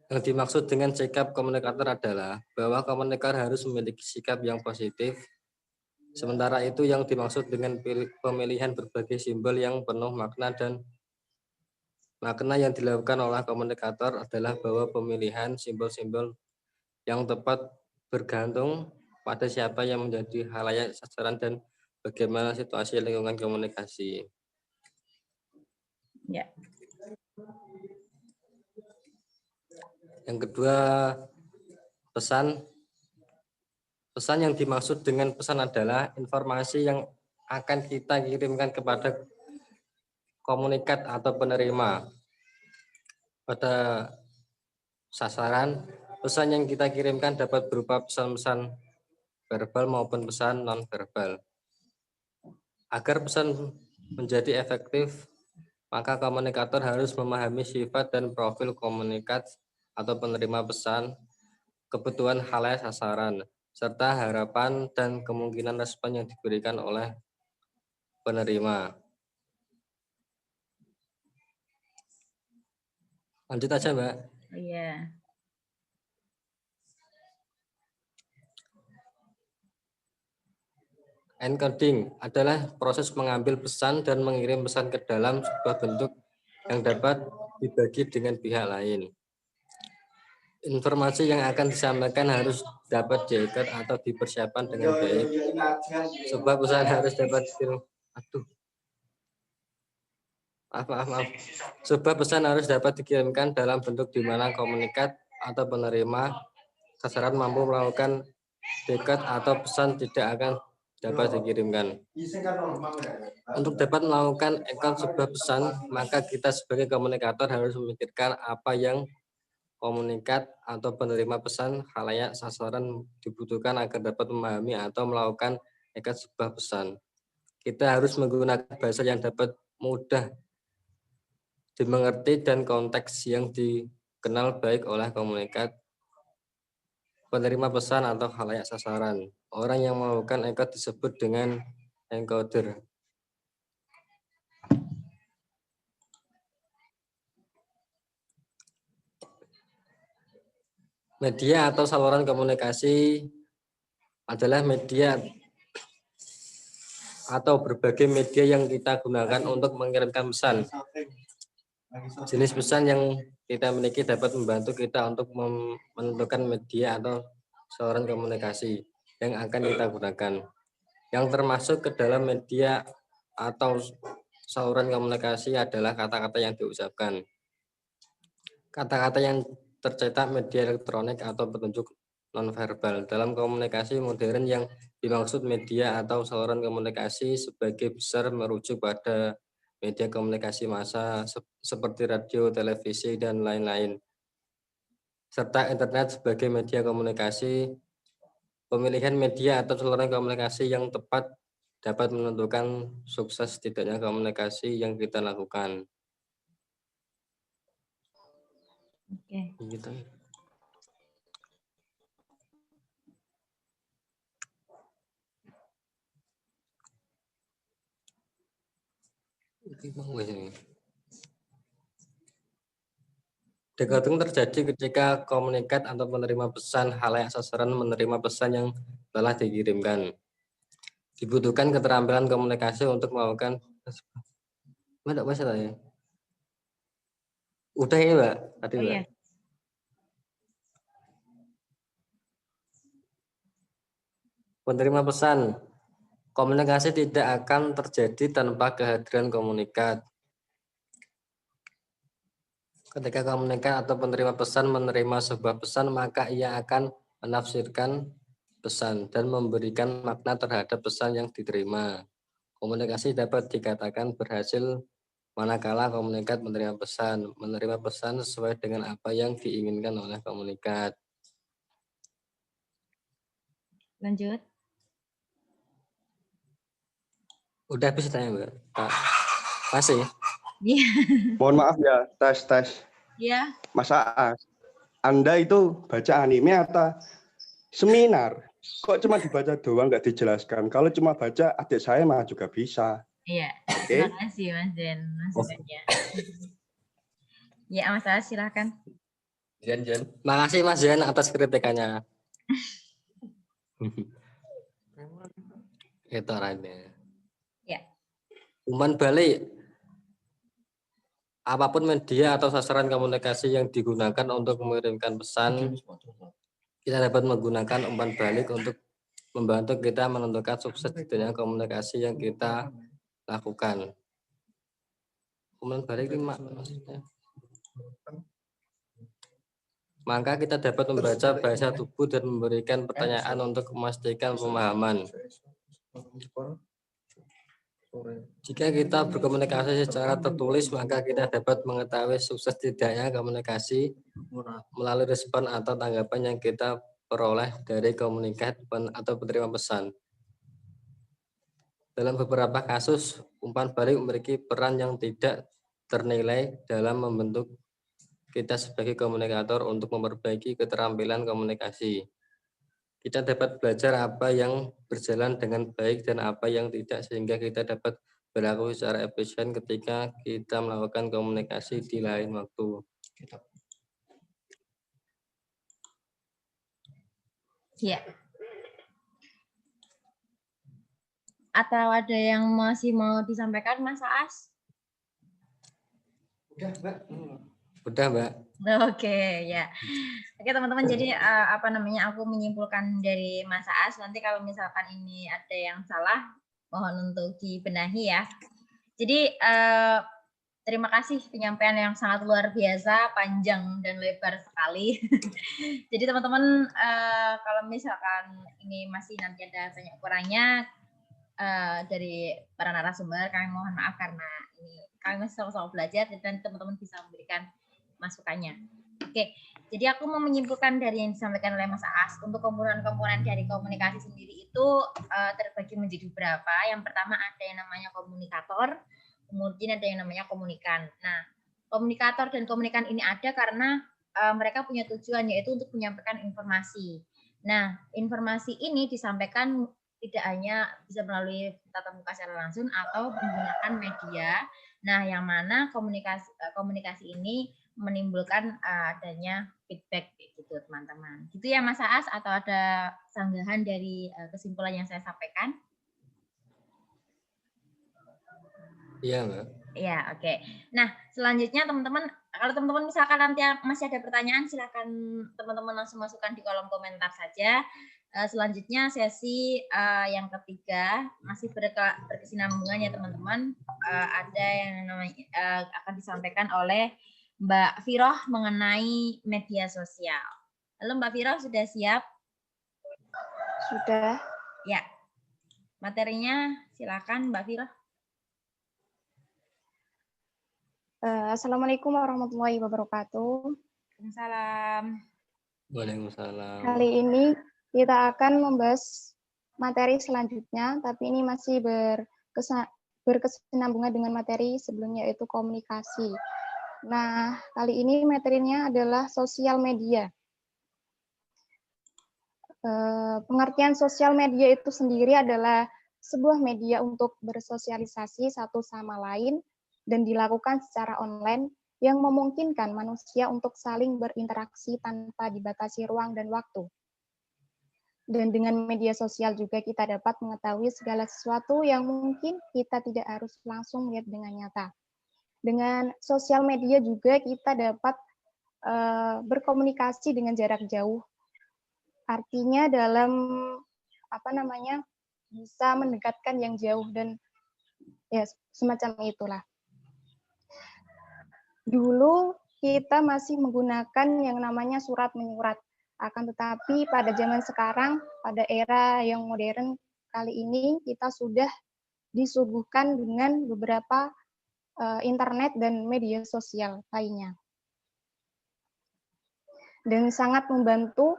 Yang dimaksud dengan sikap komunikator adalah bahwa komunikator harus memiliki sikap yang positif. Sementara itu yang dimaksud dengan pemilihan berbagai simbol yang penuh makna dan makna yang dilakukan oleh komunikator adalah bahwa pemilihan simbol-simbol yang tepat bergantung pada siapa yang menjadi khalayak sasaran dan bagaimana situasi lingkungan komunikasi. Ya. Yang kedua, pesan. Pesan yang dimaksud dengan pesan adalah informasi yang akan kita kirimkan kepada komunikat atau penerima. Pada sasaran, pesan yang kita kirimkan dapat berupa pesan-pesan verbal maupun pesan non-verbal. Agar pesan menjadi efektif, maka komunikator harus memahami sifat dan profil komunikat atau penerima pesan, kebutuhan khalayak sasaran, serta harapan dan kemungkinan respon yang diberikan oleh penerima. Lanjut aja, Mbak. Iya. Encoding adalah proses mengambil pesan dan mengirim pesan ke dalam sebuah bentuk yang dapat dibagi dengan pihak lain. Informasi yang akan disampaikan harus dapat diikat atau dipersiapkan dengan baik. Sebuah pesan harus dapat maaf. Sebuah pesan harus dapat dikirimkan dalam bentuk di mana komunikat atau penerima sasaran mampu melakukan dekat atau pesan tidak akan dapat dikirimkan. Untuk dapat melakukan encode sebuah pesan, maka kita sebagai komunikator harus memikirkan apa yang komunikat atau penerima pesan khalayak sasaran dibutuhkan agar dapat memahami atau melakukan encode sebuah pesan. Kita harus menggunakan bahasa yang dapat mudah dimengerti dan konteks yang dikenal baik oleh komunikat, penerima pesan atau khalayak sasaran. Orang yang melakukan encode disebut dengan encoder. Media atau saluran komunikasi adalah media atau berbagai media yang kita gunakan untuk mengirimkan pesan. Jenis pesan yang kita miliki dapat membantu kita untuk menentukan media atau saluran komunikasi yang akan kita gunakan. Yang termasuk ke dalam media atau saluran komunikasi adalah kata-kata yang diucapkan. Kata-kata yang tercetak media elektronik atau petunjuk nonverbal. Dalam komunikasi modern yang dimaksud media atau saluran komunikasi sebagai besar merujuk pada media komunikasi massa seperti radio, televisi, dan lain-lain. Serta internet sebagai media komunikasi. Pemilihan media atau saluran komunikasi yang tepat dapat menentukan sukses tidaknya komunikasi yang kita lakukan. Oke. Gitu. Decoding terjadi ketika komunikat atau penerima pesan khalayak sasaran menerima pesan yang telah dikirimkan. Dibutuhkan keterampilan komunikasi untuk melakukan. Mbak, masalah ya? Udah ini, Mbak? Tadi, Oh, Mbak. iya. Penerima pesan. Komunikasi tidak akan terjadi tanpa kehadiran komunikat. Ketika komunikat atau penerima pesan menerima sebuah pesan, maka ia akan menafsirkan pesan dan memberikan makna terhadap pesan yang diterima. Komunikasi dapat dikatakan berhasil manakala komunikat menerima pesan sesuai dengan apa yang diinginkan oleh komunikat. Lanjut. Udah habis tanya, Mbak? Masih? Iya. Mohon maaf ya, tes. Iya. Mas Aas, Anda itu baca anime atau seminar? Kok cuma dibaca doang nggak dijelaskan? Kalau cuma baca, adik saya mah juga bisa. Iya. Oke? Terima kasih Mas Zen masukannya. Ya, Mas Aas silakan. Jen. Makasih Mas Jen atas kritikannya. Itu orangnya. Ya. Umpan balik. Apapun media atau sasaran komunikasi yang digunakan untuk mengirimkan pesan, kita dapat menggunakan umpan balik untuk membantu kita menentukan sukses tidaknya komunikasi yang kita lakukan. Umpan balik ini maksudnya. Maka kita dapat membaca bahasa tubuh dan memberikan pertanyaan untuk memastikan pemahaman. Jika kita berkomunikasi secara tertulis, maka kita dapat mengetahui sukses tidaknya komunikasi melalui respon atau tanggapan yang kita peroleh dari komunikat atau penerima pesan. Dalam beberapa kasus, umpan balik memiliki peran yang tidak ternilai dalam membentuk kita sebagai komunikator untuk memperbaiki keterampilan komunikasi. kita dapat belajar apa yang berjalan dengan baik dan apa yang tidak, sehingga kita dapat berlaku secara efisien ketika kita melakukan komunikasi di lain waktu. Ya. Atau ada yang masih mau disampaikan, Mas Aas? Udah, Mbak. Oke, ya. Oke, teman-teman. Jadi aku menyimpulkan dari Mas Aas. Nanti kalau misalkan ini ada yang salah, mohon untuk dibenahi ya. Jadi terima kasih penyampaian yang sangat luar biasa, panjang dan lebar sekali. Jadi teman-teman, kalau misalkan ini masih nanti ada banyak kurangnya dari para narasumber, kami mohon maaf karena ini kami masih sama-sama belajar dan teman-teman bisa memberikan masukannya. Oke, jadi aku mau menyimpulkan dari yang disampaikan oleh Mas Aas. Untuk komponen-komponen dari komunikasi sendiri itu terbagi menjadi beberapa. Yang pertama ada yang namanya komunikator, kemudian ada yang namanya komunikan. Nah, komunikator dan komunikan ini ada karena mereka punya tujuan yaitu untuk menyampaikan informasi. Nah, informasi ini disampaikan tidak hanya bisa melalui tatap muka secara langsung atau menggunakan media. Nah, yang mana komunikasi ini menimbulkan adanya feedback gitu, teman-teman. Gitu ya, Mas Aas, atau ada sanggahan dari kesimpulan yang saya sampaikan? Iya, Mbak. Ya, oke. Nah, selanjutnya teman-teman, kalau teman-teman misalkan nanti masih ada pertanyaan, silakan teman-teman langsung masukkan di kolom komentar saja. Selanjutnya sesi yang ketiga masih berkesinambungan ya teman-teman. Ada yang namanya akan disampaikan oleh Mbak Firoh mengenai media sosial. Halo Mbak Firoh, sudah siap? Sudah. Ya. Materinya silakan Mbak Firoh. Assalamualaikum warahmatullahi wabarakatuh. Waalaikumsalam. Waalaikumsalam. Kali ini kita akan membahas materi selanjutnya, tapi ini masih berkesinambungan dengan materi sebelumnya, yaitu komunikasi. Nah, kali ini materinya adalah sosial media. Pengertian sosial media itu sendiri adalah sebuah media untuk bersosialisasi satu sama lain dan dilakukan secara online yang memungkinkan manusia untuk saling berinteraksi tanpa dibatasi ruang dan waktu. Dan dengan media sosial juga kita dapat mengetahui segala sesuatu yang mungkin kita tidak harus langsung melihat dengan nyata. Dengan sosial media juga kita dapat berkomunikasi dengan jarak jauh. Artinya dalam bisa mendekatkan yang jauh dan ya semacam itulah. Dulu kita masih menggunakan yang namanya surat menyurat. Akan tetapi pada zaman sekarang, pada era yang modern kali ini, kita sudah disuguhkan dengan beberapa internet dan media sosial lainnya. Dan sangat membantu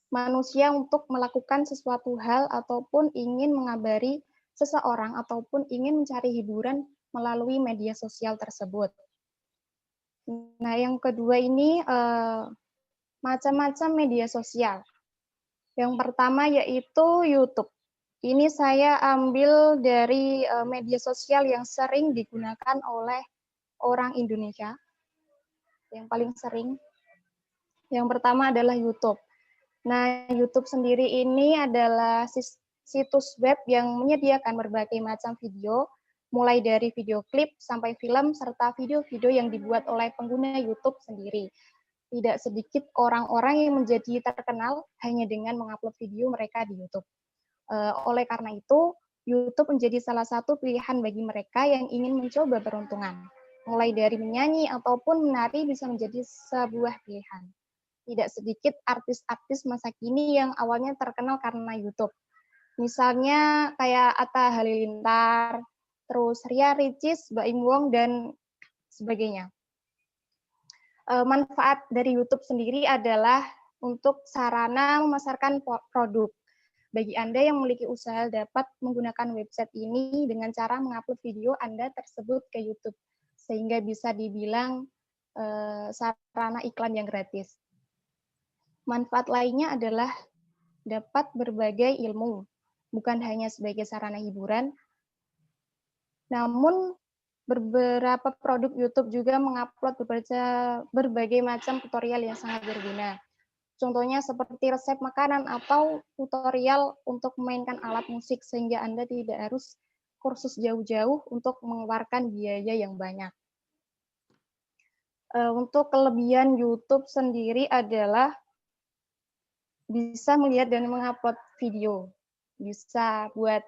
manusia untuk melakukan sesuatu hal ataupun ingin mengabari seseorang ataupun ingin mencari hiburan melalui media sosial tersebut. Nah, yang kedua ini macam-macam media sosial. Yang pertama yaitu YouTube. Ini saya ambil dari media sosial yang sering digunakan oleh orang Indonesia. Yang paling sering. Yang pertama adalah YouTube. Nah, YouTube sendiri ini adalah situs web yang menyediakan berbagai macam video, mulai dari video klip sampai film, serta video-video yang dibuat oleh pengguna YouTube sendiri. Tidak sedikit orang-orang yang menjadi terkenal hanya dengan mengupload video mereka di YouTube. Oleh karena itu, YouTube menjadi salah satu pilihan bagi mereka yang ingin mencoba peruntungan. Mulai dari menyanyi ataupun menari bisa menjadi sebuah pilihan. Tidak sedikit artis-artis masa kini yang awalnya terkenal karena YouTube. Misalnya kayak Atta Halilintar, terus Ria Ricis, Baim Wong, dan sebagainya. Manfaat dari YouTube sendiri adalah untuk sarana memasarkan produk. Bagi Anda yang memiliki usaha dapat menggunakan website ini dengan cara mengupload video Anda tersebut ke YouTube, sehingga bisa dibilang sarana iklan yang gratis. Manfaat lainnya adalah dapat berbagai ilmu, bukan hanya sebagai sarana hiburan, namun beberapa produk YouTube juga mengupload berbagai macam tutorial yang sangat berguna. Contohnya seperti resep makanan atau tutorial untuk memainkan alat musik sehingga Anda tidak harus kursus jauh-jauh untuk mengeluarkan biaya yang banyak. Untuk kelebihan YouTube sendiri adalah bisa melihat dan mengupload video, bisa buat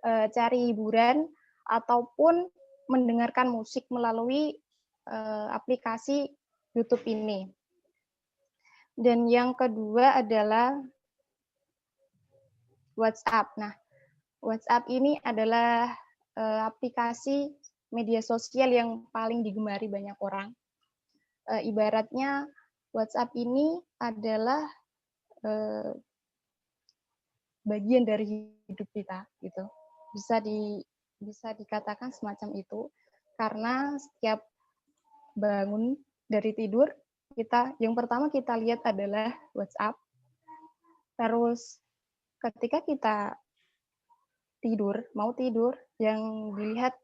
cari hiburan ataupun mendengarkan musik melalui aplikasi YouTube ini. Dan yang kedua adalah WhatsApp. Nah, WhatsApp ini adalah aplikasi media sosial yang paling digemari banyak orang. Ibaratnya WhatsApp ini adalah bagian dari hidup kita, gitu. Bisa dikatakan semacam itu, karena setiap bangun dari tidur, yang pertama kita lihat adalah WhatsApp. Terus ketika kita mau tidur, yang dilihat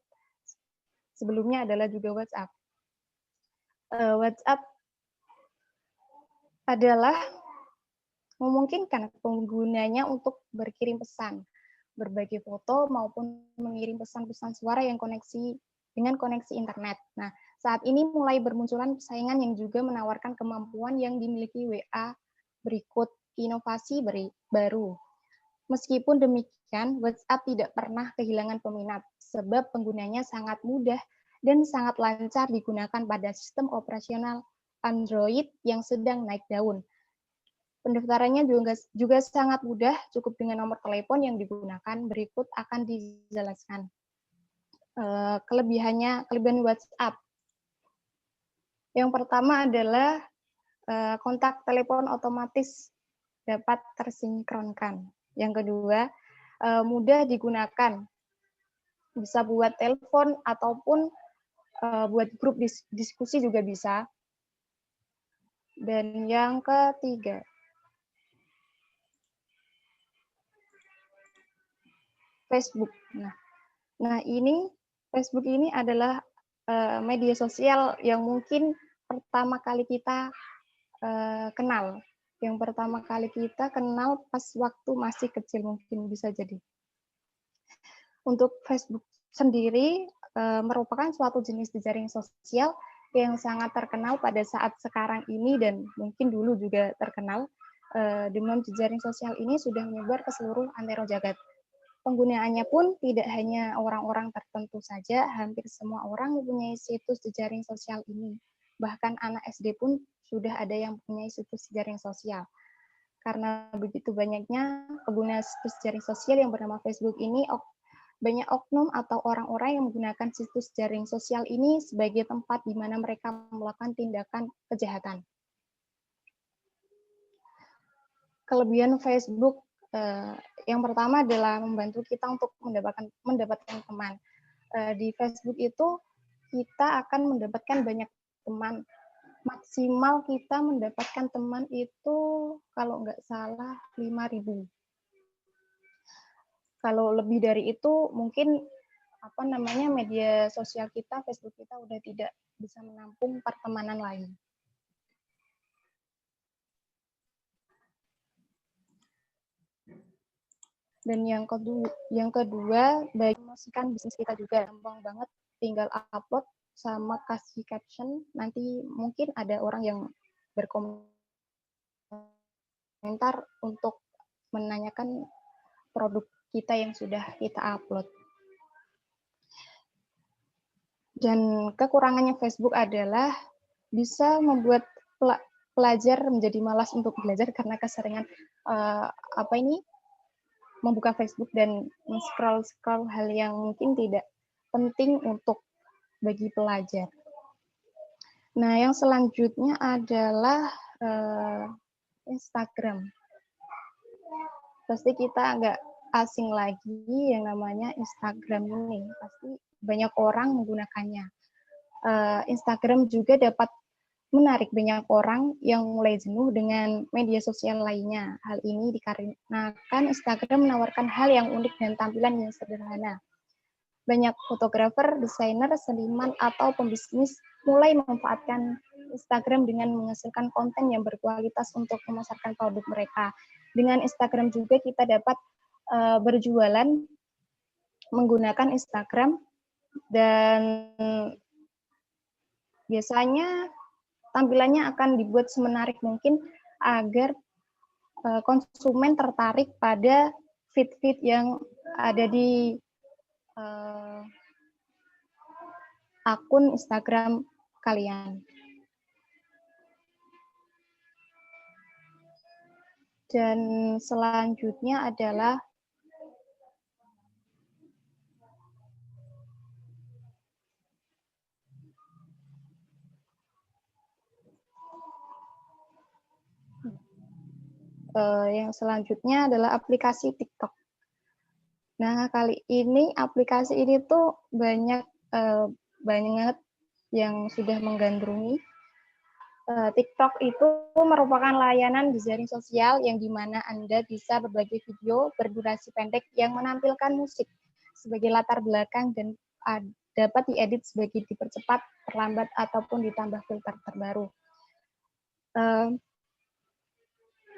sebelumnya adalah juga WhatsApp. WhatsApp adalah memungkinkan penggunanya untuk berkirim pesan, berbagi foto, maupun mengirim pesan-pesan suara yang dengan koneksi internet. Nah, saat ini mulai bermunculan persaingan yang juga menawarkan kemampuan yang dimiliki WA berikut inovasi baru. Meskipun demikian, WhatsApp tidak pernah kehilangan peminat, sebab penggunanya sangat mudah dan sangat lancar digunakan pada sistem operasional Android yang sedang naik daun. Pendaftarannya juga sangat mudah, cukup dengan nomor telepon yang digunakan. Berikut akan dijelaskan. Kelebihan WhatsApp. Yang pertama adalah kontak telepon otomatis dapat tersinkronkan. Yang kedua, mudah digunakan. Bisa buat telepon ataupun buat grup diskusi juga bisa. Dan yang ketiga, Facebook. Nah, Facebook ini adalah media sosial yang mungkin pertama kali kita kenal. Yang pertama kali kita kenal pas waktu masih kecil, mungkin bisa jadi. Untuk Facebook sendiri merupakan suatu jenis jejaring sosial yang sangat terkenal pada saat sekarang ini dan mungkin dulu juga terkenal. Dengan jejaring sosial ini sudah menyebar ke seluruh antero jagat. Penggunaannya pun tidak hanya orang-orang tertentu saja, hampir semua orang mempunyai situs jejaring sosial ini. Bahkan anak SD pun sudah ada yang mempunyai situs jejaring sosial. Karena begitu banyaknya pengguna situs jejaring sosial yang bernama Facebook ini, banyak oknum atau orang-orang yang menggunakan situs jejaring sosial ini sebagai tempat di mana mereka melakukan tindakan kejahatan. Kelebihan Facebook yang pertama adalah membantu kita untuk mendapatkan teman. Di Facebook itu kita akan mendapatkan banyak teman. Maksimal kita mendapatkan teman itu kalau nggak salah 5.000. Kalau lebih dari itu mungkin media sosial kita, Facebook kita udah tidak bisa menampung pertemanan lain. Dan yang kedua, bagi promosikan bisnis kita juga gampang banget, tinggal upload sama kasih caption. Nanti mungkin ada orang yang berkomentar untuk menanyakan produk kita yang sudah kita upload. Dan kekurangannya Facebook adalah bisa membuat pelajar menjadi malas untuk belajar karena keseringan membuka Facebook dan scroll hal yang mungkin tidak penting untuk bagi pelajar. Nah, yang selanjutnya adalah Instagram. Pasti kita nggak asing lagi yang namanya Instagram ini. Pasti banyak orang menggunakannya. Instagram juga dapat menarik banyak orang yang mulai jenuh dengan media sosial lainnya. Hal ini dikarenakan Instagram menawarkan hal yang unik dan tampilan yang sederhana. Banyak fotografer, desainer, seniman, atau pembisnis mulai memanfaatkan Instagram dengan menghasilkan konten yang berkualitas untuk memasarkan produk mereka. Dengan Instagram juga kita dapat berjualan menggunakan Instagram, dan biasanya tampilannya akan dibuat semenarik mungkin agar konsumen tertarik pada feed-feed yang ada di akun Instagram kalian. Dan selanjutnya adalah yang selanjutnya adalah aplikasi TikTok. Nah, kali ini aplikasi ini tuh banyak banget yang sudah menggandrungi. TikTok itu merupakan layanan jaring sosial yang dimana Anda bisa berbagi video berdurasi pendek yang menampilkan musik sebagai latar belakang dan dapat diedit sebagai dipercepat, perlambat, ataupun ditambah filter terbaru.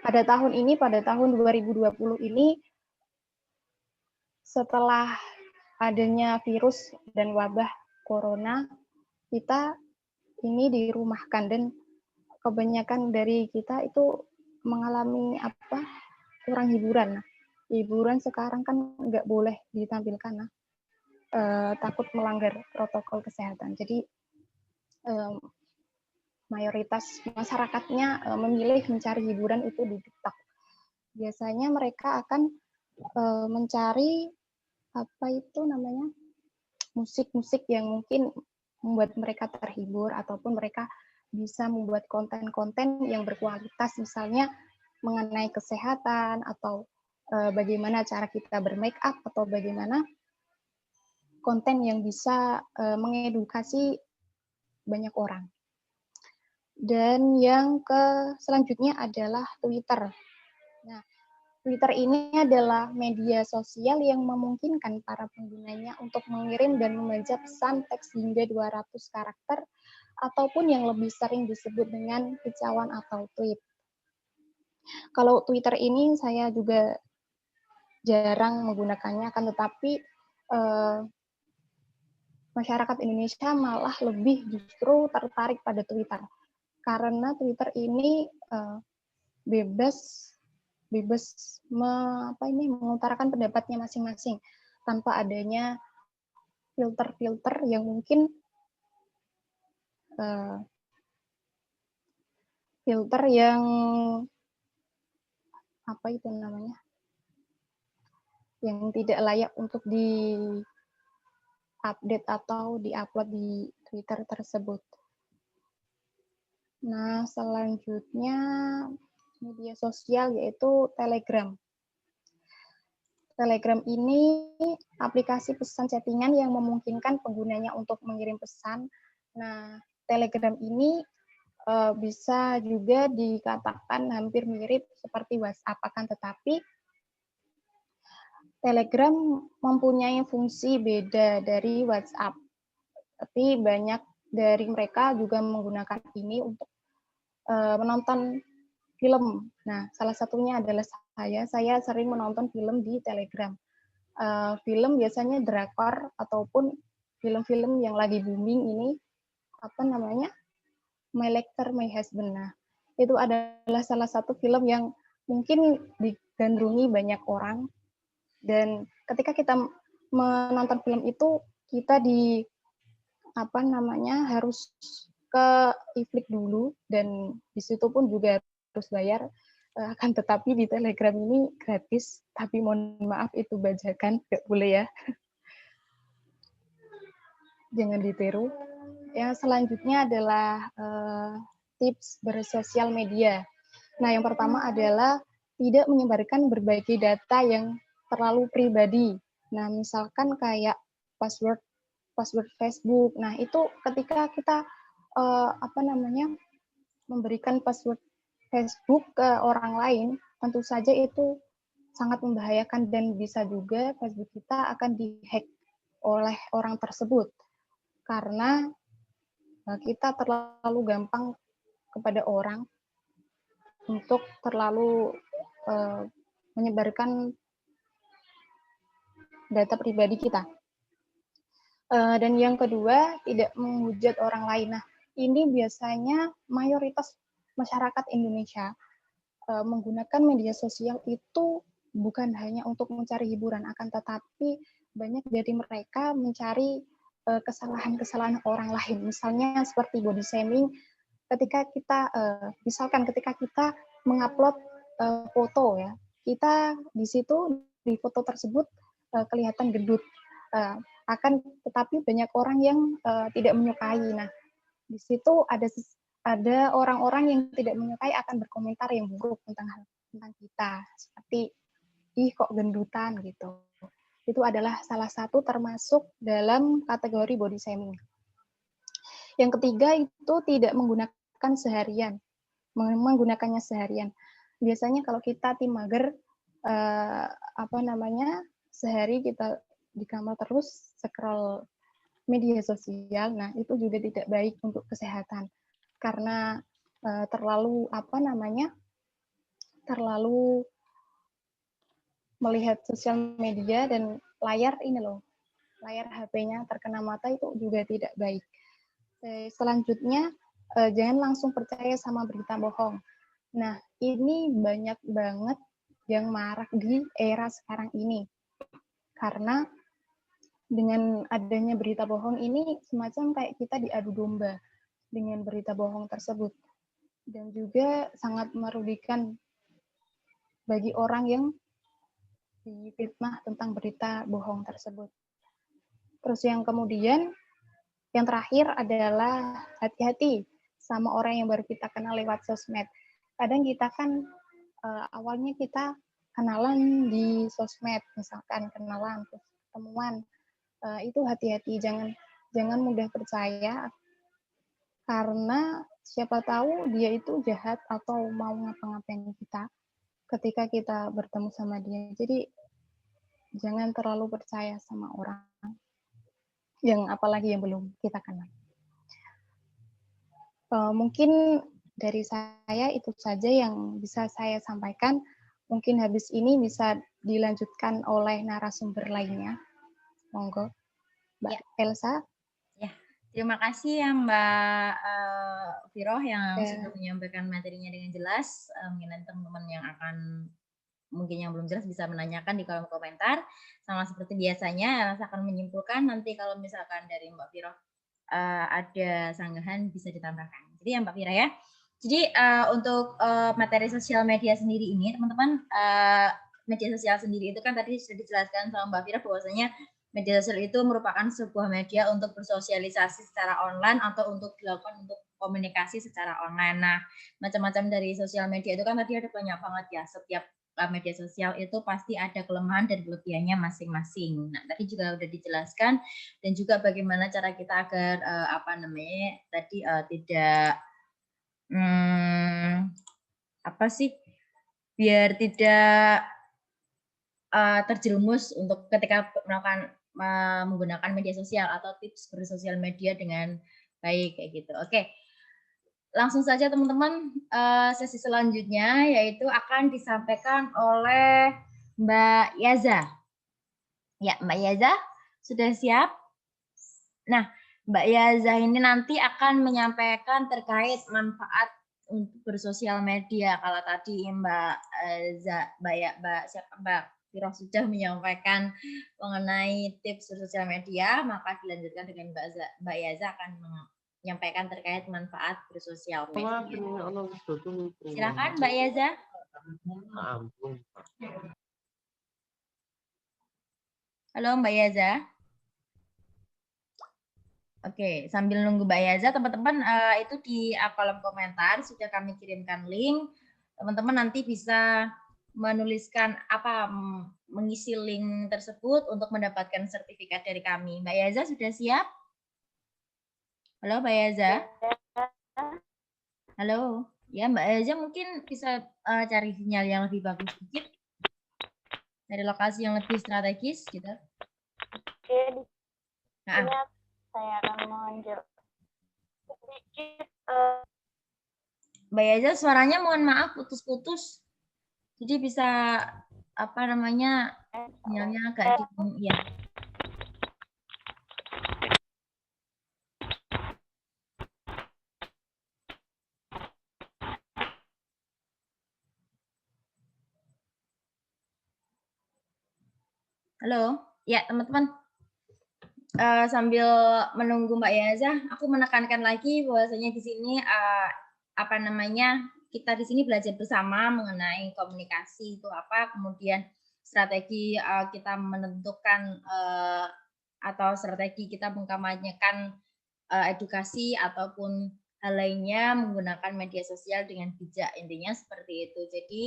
Pada tahun 2020 ini, setelah adanya virus dan wabah corona, kita ini dirumahkan dan kebanyakan dari kita itu mengalami kurang hiburan. Hiburan sekarang kan nggak boleh ditampilkan, takut melanggar protokol kesehatan. Jadi mayoritas masyarakatnya memilih mencari hiburan itu di TikTok. Biasanya mereka akan mencari musik-musik yang mungkin membuat mereka terhibur, ataupun mereka bisa membuat konten-konten yang berkualitas, misalnya mengenai kesehatan, atau bagaimana cara kita bermake up, atau bagaimana konten yang bisa mengedukasi banyak orang. Dan yang selanjutnya adalah Twitter. Nah, Twitter ini adalah media sosial yang memungkinkan para penggunanya untuk mengirim dan membaca pesan teks hingga 200 karakter, ataupun yang lebih sering disebut dengan kicauan atau tweet. Kalau Twitter ini saya juga jarang menggunakannya, akan tetapi masyarakat Indonesia malah lebih justru tertarik pada Twitter. Karena Twitter ini bebas mengutarakan pendapatnya masing-masing tanpa adanya filter-filter yang mungkin filter yang yang tidak layak untuk di-update atau di-upload di Twitter tersebut. Nah, selanjutnya media sosial yaitu Telegram. Telegram ini aplikasi pesan chattingan yang memungkinkan penggunanya untuk mengirim pesan. Nah, Telegram ini bisa juga dikatakan hampir mirip seperti WhatsApp, akan tetapi Telegram mempunyai fungsi beda dari WhatsApp. Tapi banyak dari mereka juga menggunakan ini untuk menonton film. Nah, salah satunya adalah saya sering menonton film di Telegram. Film biasanya drakor ataupun film-film yang lagi booming ini, My Lecter, My Husband. Nah, itu adalah salah satu film yang mungkin digandrungi banyak orang. Dan ketika kita menonton film itu, kita harus ke iflik dulu, dan di situ pun juga harus bayar. Akan tetapi di Telegram ini gratis, tapi mohon maaf itu bajakan, nggak boleh ya. Jangan ditiru. Yang selanjutnya adalah tips bersosial media. Nah, yang pertama adalah tidak menyebarkan berbagai data yang terlalu pribadi. Nah, misalkan kayak password Facebook. Nah, itu ketika kita memberikan password Facebook ke orang lain, tentu saja itu sangat membahayakan dan bisa juga Facebook kita akan dihack oleh orang tersebut karena kita terlalu gampang kepada orang untuk terlalu menyebarkan data pribadi kita. Dan yang kedua, tidak menghujat orang lain. Nah, ini biasanya mayoritas masyarakat Indonesia menggunakan media sosial itu bukan hanya untuk mencari hiburan, akan tetapi banyak dari mereka mencari kesalahan-kesalahan orang lain. Misalnya seperti body shaming, ketika kita misalkan ketika kita mengupload foto ya, kita di situ di foto tersebut kelihatan gendut, tetapi banyak orang yang tidak menyukai. Nah, di situ ada orang-orang yang tidak menyukai akan berkomentar yang buruk tentang kita, seperti ih kok gendutan gitu. Itu adalah salah satu termasuk dalam kategori body shaming. Yang ketiga itu tidak menggunakannya seharian. Biasanya kalau kita tim mager, sehari kita di kamar terus scroll media sosial, nah itu juga tidak baik untuk kesehatan karena terlalu melihat sosial media dan layar HP-nya terkena mata itu juga tidak baik. Selanjutnya, jangan langsung percaya sama berita bohong. Nah, ini banyak banget yang marak di era sekarang ini. Karena dengan adanya berita bohong ini semacam kayak kita diadu domba dengan berita bohong tersebut. Dan juga sangat merugikan bagi orang yang difitnah tentang berita bohong tersebut. Terus yang terakhir adalah hati-hati sama orang yang baru kita kenal lewat sosmed. Kadang kita kan awalnya kita kenalan di sosmed, misalkan kenalan, terus ketemuan, itu hati-hati, jangan mudah percaya karena siapa tahu dia itu jahat atau mau ngapa-ngapain kita ketika kita bertemu sama dia. Jadi jangan terlalu percaya sama orang yang apalagi yang belum kita kenal. Mungkin dari saya itu saja yang bisa saya sampaikan. Mungkin habis ini bisa dilanjutkan oleh narasumber lainnya. Monggo, Mbak Elsa. Ya, terima kasih ya Mbak Viroh yang sudah menyampaikan materinya dengan jelas. Mungkin teman-teman yang belum jelas bisa menanyakan di kolom komentar. Sama seperti biasanya, saya akan menyimpulkan nanti kalau misalkan dari Mbak Viroh ada sanggahan bisa ditambahkan. Jadi ya Mbak Vira ya. Jadi untuk materi sosial media sendiri ini, teman-teman, media sosial sendiri itu kan tadi sudah dijelaskan sama Mbak Vira bahwasanya media sosial itu merupakan sebuah media untuk bersosialisasi secara online atau untuk dilakukan untuk komunikasi secara online. Nah, macam-macam dari sosial media itu kan tadi ada banyak banget ya. Setiap media sosial itu pasti ada kelemahan dan kelebihannya masing-masing. Nah, tadi juga sudah dijelaskan dan juga bagaimana cara kita agar tidak biar tidak terjerumus untuk ketika menggunakan media sosial atau tips bersosial media dengan baik kayak gitu. Oke. Langsung saja teman-teman, sesi selanjutnya yaitu akan disampaikan oleh Mbak Yaza. Ya, Mbak Yaza sudah siap? Nah, Mbak Yaza ini nanti akan menyampaikan terkait manfaat untuk bersosial media. Kalau tadi Mbak Viroh sudah menyampaikan mengenai tips bersosial media, maka dilanjutkan dengan Mbak Yaza akan menyampaikan terkait manfaat bersosial media. Silakan Mbak Yaza. Halo Mbak Yaza. Oke, sambil nunggu Mbak Yaza, teman-teman itu di kolom komentar sudah kami kirimkan link. Teman-teman nanti bisa menuliskan mengisi link tersebut untuk mendapatkan sertifikat dari kami. Mbak Yaza sudah siap? Halo Mbak Yaza. Halo, ya Mbak Eza mungkin bisa cari sinyal yang lebih bagus sedikit dari lokasi yang lebih strategis gitu. Oke, di Nah, sini saya akan menjelaskan sedikit. Mbak Eza suaranya mohon maaf putus-putus. Jadi bisa apa namanya sinyalnya agak di ya. Halo, ya teman-teman. Sambil menunggu Mbak Yaza, aku menekankan lagi bahwasanya di sini apa namanya kita di sini belajar bersama mengenai komunikasi itu apa, kemudian strategi kita menentukan atau strategi kita mengkampanyekan edukasi ataupun hal lainnya menggunakan media sosial dengan bijak, intinya seperti itu. Jadi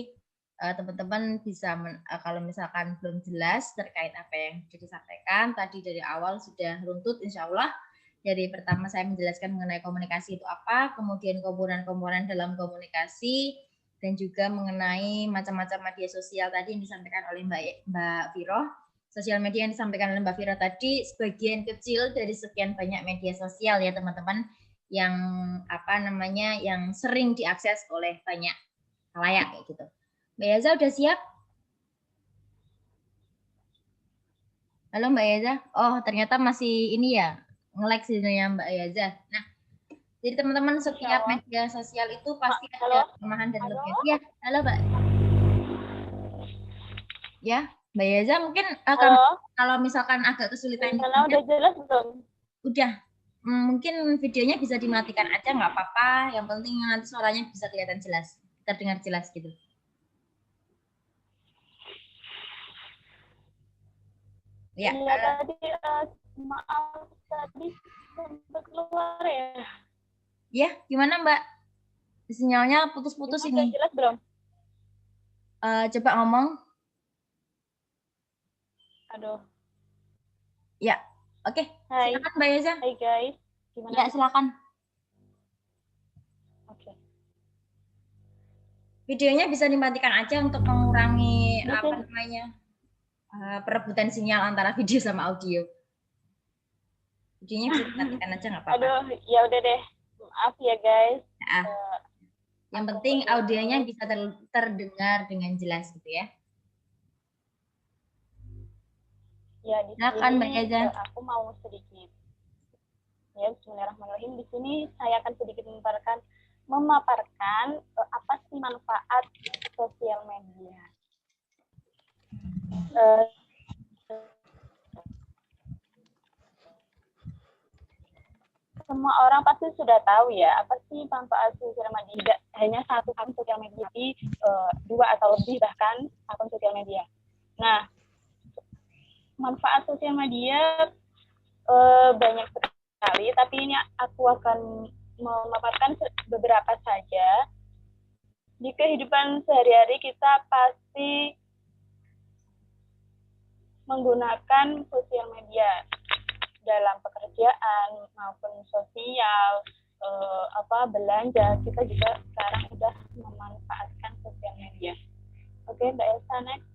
teman-teman bisa kalau misalkan belum jelas terkait apa yang sudah disampaikan tadi dari awal sudah runtut insya Allah. Jadi pertama saya menjelaskan mengenai komunikasi itu apa, kemudian komponen-komponen dalam komunikasi, dan juga mengenai macam-macam media sosial tadi yang disampaikan oleh Mbak Viro. Sosial media yang disampaikan oleh Mbak Viro tadi sebagian kecil dari sekian banyak media sosial ya teman-teman yang apa namanya yang sering diakses oleh banyak khalayak kayak gitu. Mbak Yaza udah siap? Halo Mbak Yaza. Oh ternyata masih ini ya nge-lag sinyalnya Mbak Yaza. Nah, jadi teman-teman setiap media sosial itu pasti ada kelemahan dan kelebihan. Ya, halo Mbak. Ya, Mbak Yaza mungkin kalau misalkan agak kesulitan. Udah jelas belum? Udah. Mungkin videonya bisa dimatikan aja nggak apa-apa. Yang penting nanti suaranya bisa kelihatan jelas, terdengar jelas gitu. Ya, tadi maaf tadi sempat keluar ya. Ya, gimana Mbak? Sinyalnya putus-putus ini. Jelas belum? Coba ngomong. Aduh. Ya, oke. Hai. Silakan Mbak Yaza. Hai guys. Gimana? Ya, silakan. Oke. Videonya bisa dimatikan aja untuk mengurangi apa namanya perebutan sinyal antara video sama audio. Videonya bisa dimatikan aja nggak apa-apa. Aduh, ya udah deh. Maaf ya guys. Yang penting audionya bisa terdengar dengan jelas gitu ya. Ya, di silakan Mbak sini Yaza. Aku mau sedikit. Ya, bismillahirrahmanirrahim. Di sini saya akan sedikit memaparkan apa sih manfaat sosial media. Semua orang pasti sudah tahu ya apa sih manfaat sosial media. Tidak hanya satu akun sosial media, tapi 2 atau lebih bahkan akun sosial media. Nah, manfaat sosial media banyak sekali, tapi ini aku akan memaparkan beberapa saja. Di kehidupan sehari-hari kita pasti menggunakan sosial media dalam pekerjaan maupun sosial, belanja, kita juga sekarang sudah memanfaatkan sosial media. Oke, Mbak Elsa, next.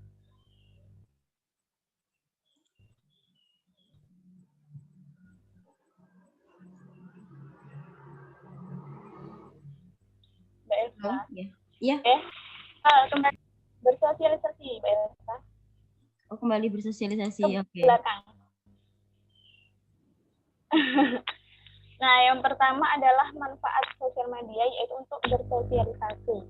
Mbak Elsa. Iya. Kembali bersosialisasi, Mbak Elsa. Oh, kembali bersosialisasi. Oke. Belakang. Nah, yang pertama adalah manfaat sosial media yaitu untuk bersosialisasi.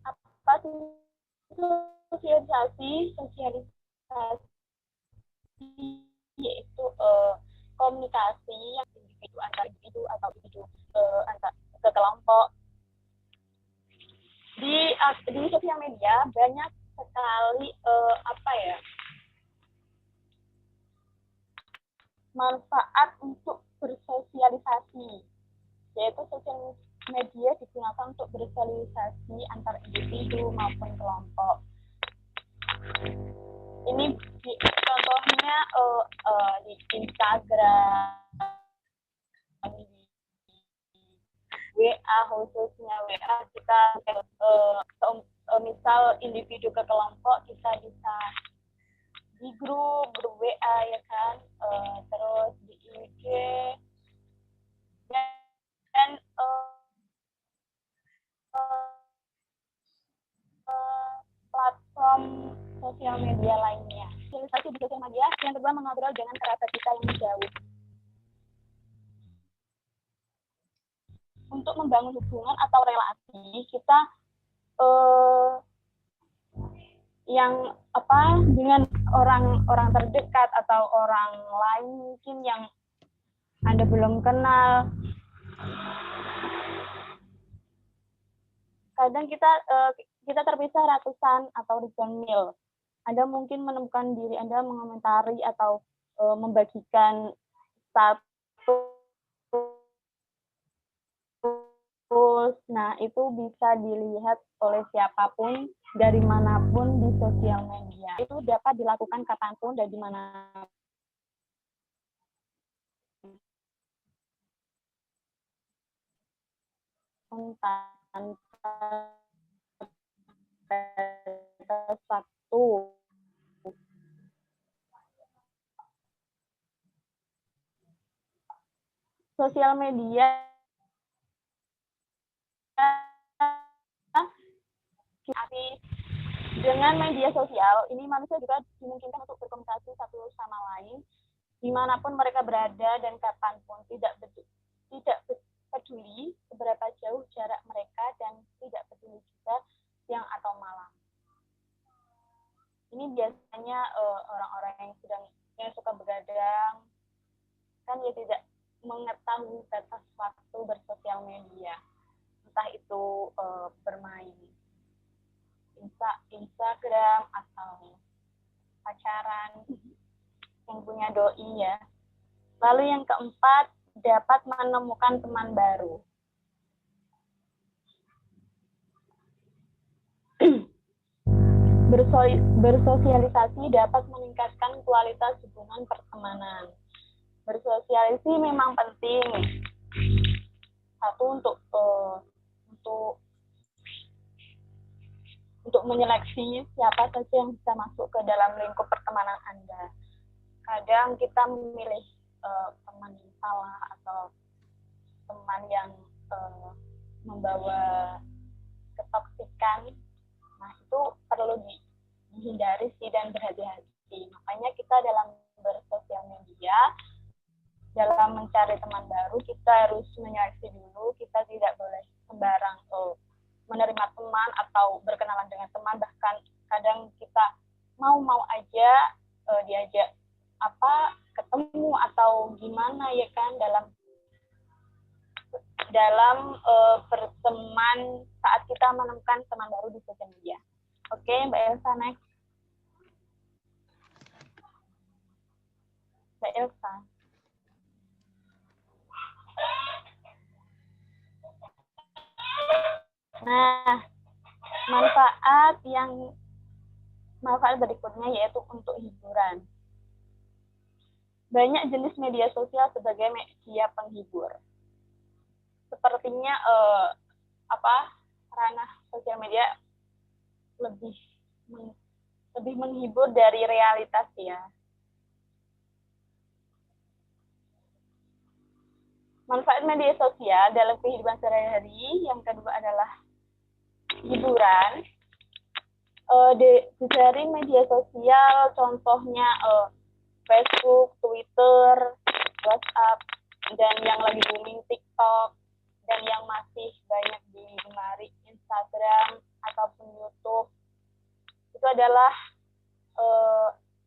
Apa sih sosialisasi? Sosialisasi yaitu komunikasi yang individu antar individu atau individu antar kelompok. Di sosial media banyak sekali manfaat untuk bersosialisasi, yaitu sosial media digunakan untuk bersosialisasi antar individu maupun kelompok. Ini contohnya di Instagram, WA, khususnya WA kita misal individu ke kelompok kita bisa di grup WA ya kan, terus di IG dan platform sosial media lainnya. Sosialisasi di sosial media. Yang kedua, mengobrol dengan kerabat kita yang jauh. Untuk membangun hubungan atau relasi, kita yang dengan orang terdekat atau orang lain mungkin yang Anda belum kenal. Kadang kita terpisah ratusan atau ribuan mil. Anda mungkin menemukan diri Anda mengomentari atau membagikan status. Nah, itu bisa dilihat oleh siapapun, dari manapun di sosial media. Itu dapat dilakukan kapanpun dan di mana. Satu. Sosial media dengan media sosial ini manusia juga dimungkinkan untuk berkomunikasi satu sama lain dimanapun mereka berada dan kapanpun, tidak peduli seberapa jauh jarak mereka dan tidak peduli juga siang atau malam. Ini biasanya orang-orang yang suka begadang kan ya tidak mengetahui batas waktu bersosial media, entah itu bermain Instagram atau pacaran yang punya doi ya. Lalu yang keempat, dapat menemukan teman baru. Bersosialisasi dapat meningkatkan kualitas hubungan pertemanan. Bersosialisasi memang penting. Satu untuk menyeleksi siapa saja yang bisa masuk ke dalam lingkup pertemanan Anda. Kadang kita memilih teman yang salah atau teman yang membawa ketoksikan. Nah, itu perlu dihindari sih dan berhati-hati. Makanya kita dalam bersosial media, dalam mencari teman baru, kita harus menyeleksi dulu. Kita tidak boleh sembarang menerima teman atau berkenalan dengan teman. Bahkan kadang kita mau aja diajak ketemu atau gimana ya kan dalam berteman saat kita menemukan teman baru di sosial media. Oke, Mbak Elsa, next. Mbak Elsa. Nah, manfaat berikutnya yaitu untuk hiburan. Banyak jenis media sosial sebagai media penghibur. Sepertinya ranah sosial media lebih menghibur dari realitas ya. Manfaat media sosial dalam kehidupan sehari-hari yang kedua adalah hiburan. Dari media sosial contohnya Facebook, Twitter, WhatsApp, dan yang lagi booming TikTok, dan yang masih banyak digemari Instagram ataupun YouTube. Itu adalah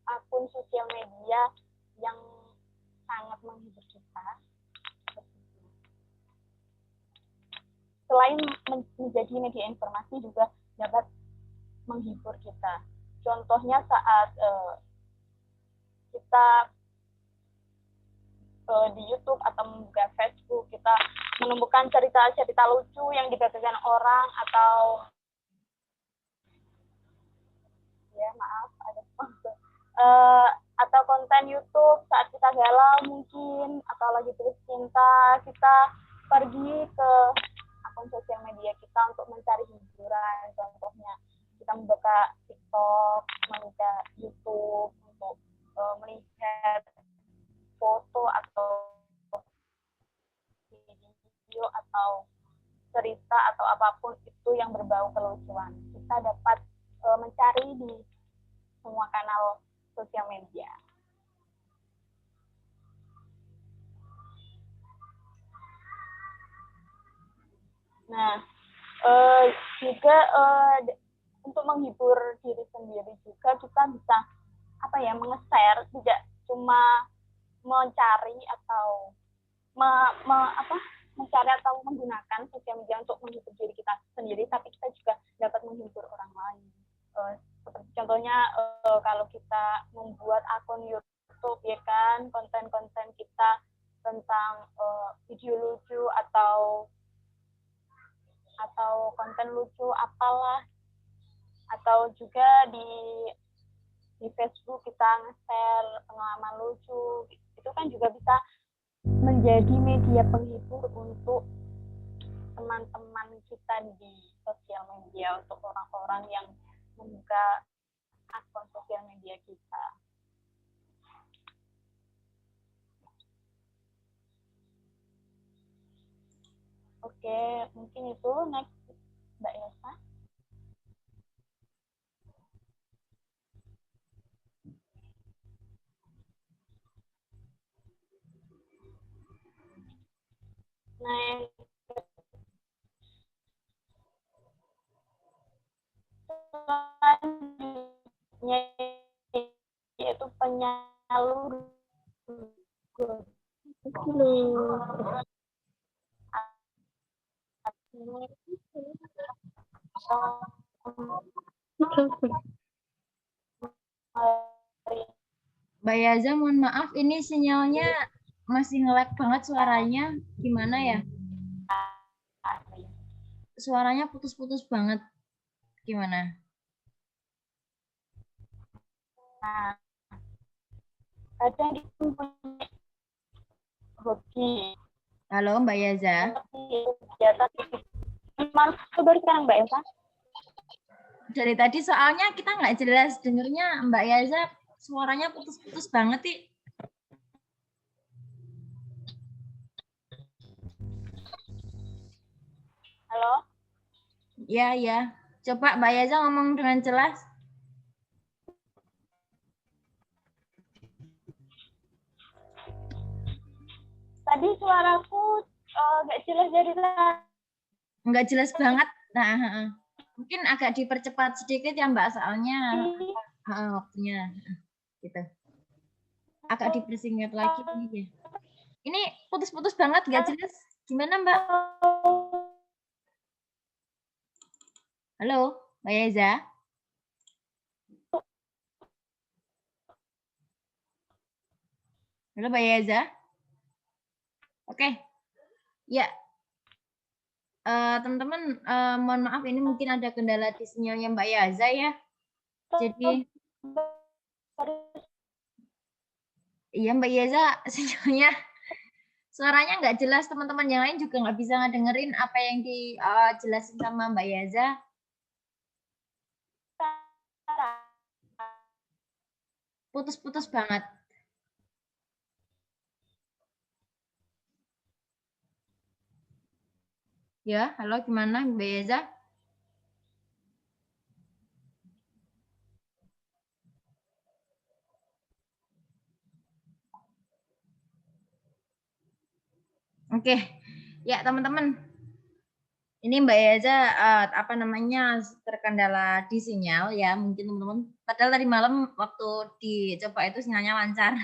akun sosial media yang sangat menghibur kita. Selain menjadi media informasi juga dapat menghibur kita. Contohnya saat kita di YouTube atau membuka Facebook, kita menemukan cerita-cerita lucu yang dibagikan orang atau atau konten YouTube saat kita galau mungkin atau lagi putus cinta, kita pergi ke akun sosial media kita untuk mencari hiburan. Contohnya kita membuka TikTok, membuka YouTube untuk melihat foto atau video atau cerita atau apapun itu yang berbau kelucuan. Kita dapat mencari di semua kanal sosial media. Nah, juga untuk menghibur diri sendiri juga kita bisa nge-share, tidak cuma mencari atau mencari atau menggunakan sosial media untuk menghibur diri kita sendiri, tapi kita juga dapat menghibur orang lain. Seperti contohnya kalau kita membuat akun YouTube, ya kan, konten-konten kita tentang video lucu atau konten lucu apalah, atau juga di Facebook kita nge-share pengalaman lucu, itu kan juga bisa menjadi media penghibur untuk teman-teman kita di sosial media, untuk orang-orang yang membuka akun sosial media kita. Oke, mungkin itu. Next, Mbak Elsa. Nah, selanjutnya yaitu penyalur Mbak Yaza, mohon maaf, ini sinyalnya masih nge-lag banget suaranya. Gimana ya? Suaranya putus-putus banget. Gimana? Nah, kadang itu punya hobi. Halo, Mbak Yaza. Baru sekarang, Mbak Elsa. Dari tadi soalnya kita nggak jelas dengernya, Mbak Yaza. Suaranya putus-putus banget, sih. Halo? Ya, ya. Coba Mbak Yaza ngomong dengan jelas. Tadi suaraku nggak jelas dari tadi. Nggak jelas banget. Nah, mungkin agak dipercepat sedikit ya Mbak, soalnya waktunya gitu. Agak dipersingkat lagi ya. Ini putus-putus banget, nggak jelas. Gimana Mbak? Halo, Mbak Yaza. Halo Mbak Yaza. Oke. Ya. Teman-teman, mohon maaf ini mungkin ada kendala di sinyalnya Mbak Yaza ya. Jadi iya Mbak Yaza, sinyalnya suaranya nggak jelas, teman-teman yang lain juga nggak bisa ngedengerin apa yang dijelasin sama Mbak Yaza. Putus-putus banget. Ya, halo gimana Mbak Yaza? Oke, ya teman-teman. Ini Mbak Yaza terkendala di sinyal ya, mungkin teman-teman. Padahal tadi malam waktu dicoba itu sinyalnya lancar,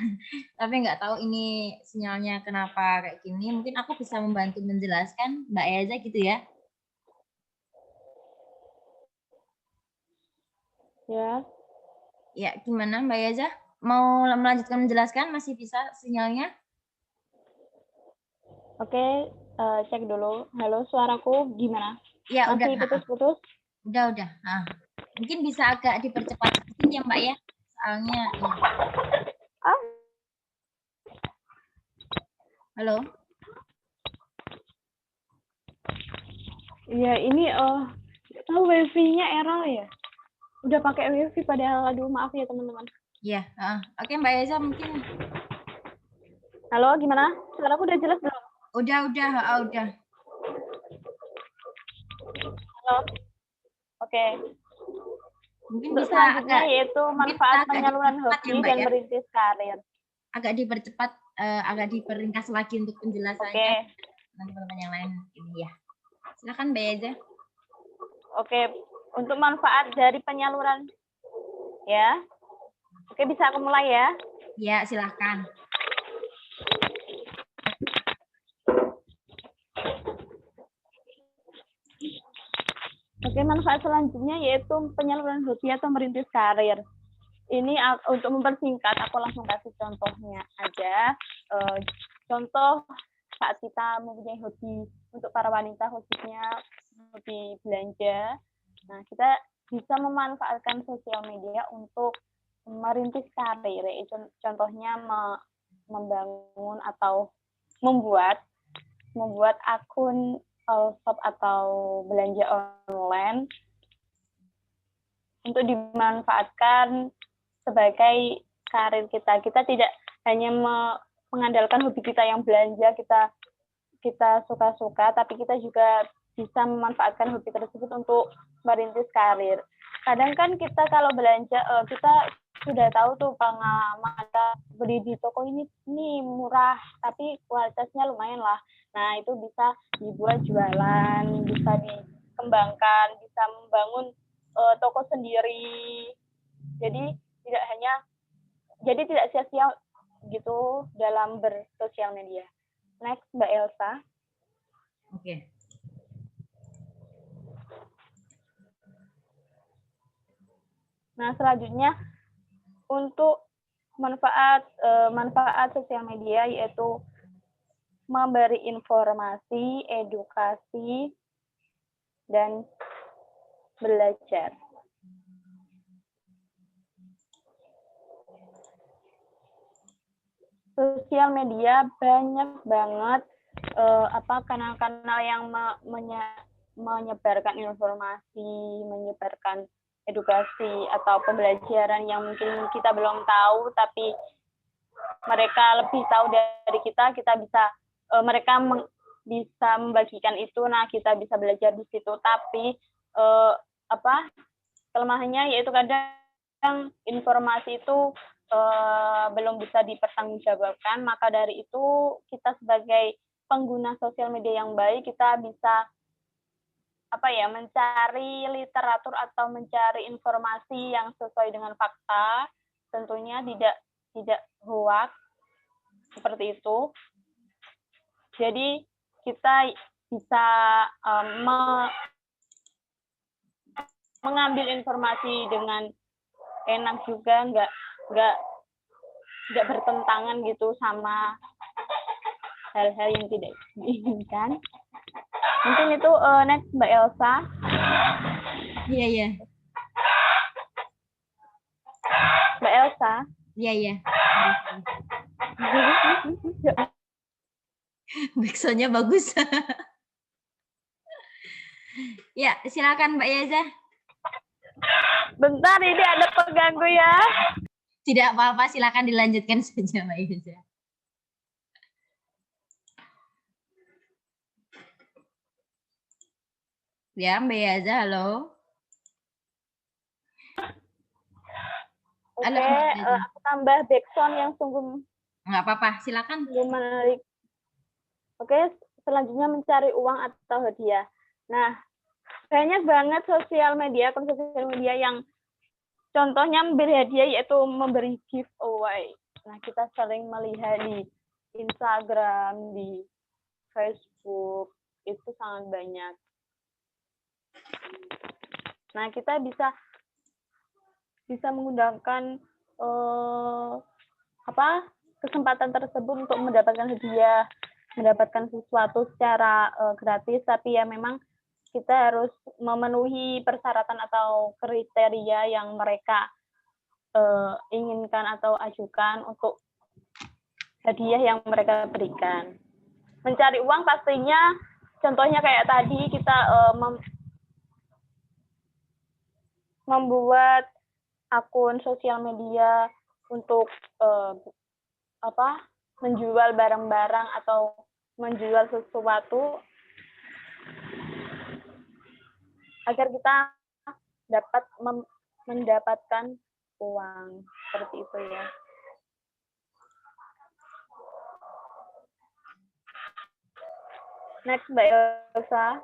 tapi nggak tahu ini sinyalnya kenapa kayak gini. Mungkin aku bisa membantu menjelaskan Mbak Yaza gitu ya. Ya. Ya, gimana Mbak Yaza? Mau melanjutkan menjelaskan? Masih bisa sinyalnya? Oke, cek dulu. Halo, suaraku gimana? Ya, masih udah. Putus-putus? Udah. Nah, mungkin bisa agak dipercepat sedikit ya Mbak ya. Soalnya ya. Halo? Iya, ini tahu wifi-nya error ya. Udah pakai wifi padahal, aduh maaf ya teman-teman. Iya, oke Mbak Eza mungkin Halo, gimana? Suaraku udah jelas belum? udah. Halo. Oke. Mungkin Untuk bisa selanjutnya agak yaitu mungkin manfaat agak penyaluran dipercepat ya, hobi Mbak dan ya. merintis karir. Agak dipercepat, agak diperingkas lagi untuk penjelasannya. Oke. Teman-teman yang lain ini ya. Silakan Mbak Eza. Oke, untuk manfaat dari penyaluran ya. Oke, bisa aku mulai ya. Ya, silakan. Oke, manfaat selanjutnya yaitu penyaluran hobi atau merintis karir. Ini untuk mempersingkat, aku langsung kasih contohnya aja. Contoh saat kita mempunyai hobi, untuk para wanita khususnya hobi belanja. Nah, kita bisa memanfaatkan sosial media untuk merintis karir. Contohnya membangun atau membuat akun shop atau belanja online untuk dimanfaatkan sebagai karir kita. Kita tidak hanya mengandalkan hobi kita yang belanja, kita suka-suka, tapi kita juga bisa memanfaatkan hobi tersebut untuk merintis karir. Kadang kan kita kalau belanja, kita sudah tahu tuh pengalaman kita beli di toko ini murah, tapi kualitasnya lumayan lah. Nah, itu bisa dibuat jualan, bisa dikembangkan, bisa membangun toko sendiri. Jadi tidak sia-sia gitu dalam bersosial media. Next, Mbak Elsa. Oke. Nah, selanjutnya untuk manfaat sosial media yaitu memberi informasi, edukasi, dan belajar. Sosial media banyak banget kanal-kanal yang menyebarkan informasi, menyebarkan edukasi atau pembelajaran yang mungkin kita belum tahu, tapi mereka lebih tahu dari kita bisa mereka bisa membagikan itu, nah kita bisa belajar di situ. Tapi kelemahannya yaitu kadang informasi itu belum bisa dipertanggungjawabkan. Maka dari itu kita sebagai pengguna sosial media yang baik, kita bisa mencari literatur atau mencari informasi yang sesuai dengan fakta, tentunya tidak hoax seperti itu. Jadi kita bisa mengambil informasi dengan enak juga, nggak bertentangan gitu sama hal-hal yang tidak diinginkan. Mungkin itu next Mbak Elsa. Iya. Mbak Elsa. Iya. Backsound-nya bagus. Ya, silakan Mbak Yaza. Bentar, ini ada pengganggu ya. Tidak apa-apa, silakan dilanjutkan saja Mbak Yaza. Ya, Mbak Yaza, halo. Oke, aku tambah backsound yang sungguh nggak apa-apa, silakan. Menarik. Oke, selanjutnya mencari uang atau hadiah. Nah, banyak banget akun sosial media yang contohnya memberi hadiah yaitu memberi giveaway. Nah, kita sering melihat di Instagram, di Facebook, itu sangat banyak. Nah, kita bisa menggunakan kesempatan tersebut untuk mendapatkan hadiah, mendapatkan sesuatu secara gratis, tapi ya memang kita harus memenuhi persyaratan atau kriteria yang mereka inginkan atau ajukan untuk hadiah yang mereka berikan. Mencari uang pastinya contohnya kayak tadi kita membuat akun sosial media untuk menjual barang-barang atau menjual sesuatu agar kita dapat mendapatkan uang, seperti itu ya. Next, Mbak Elsa.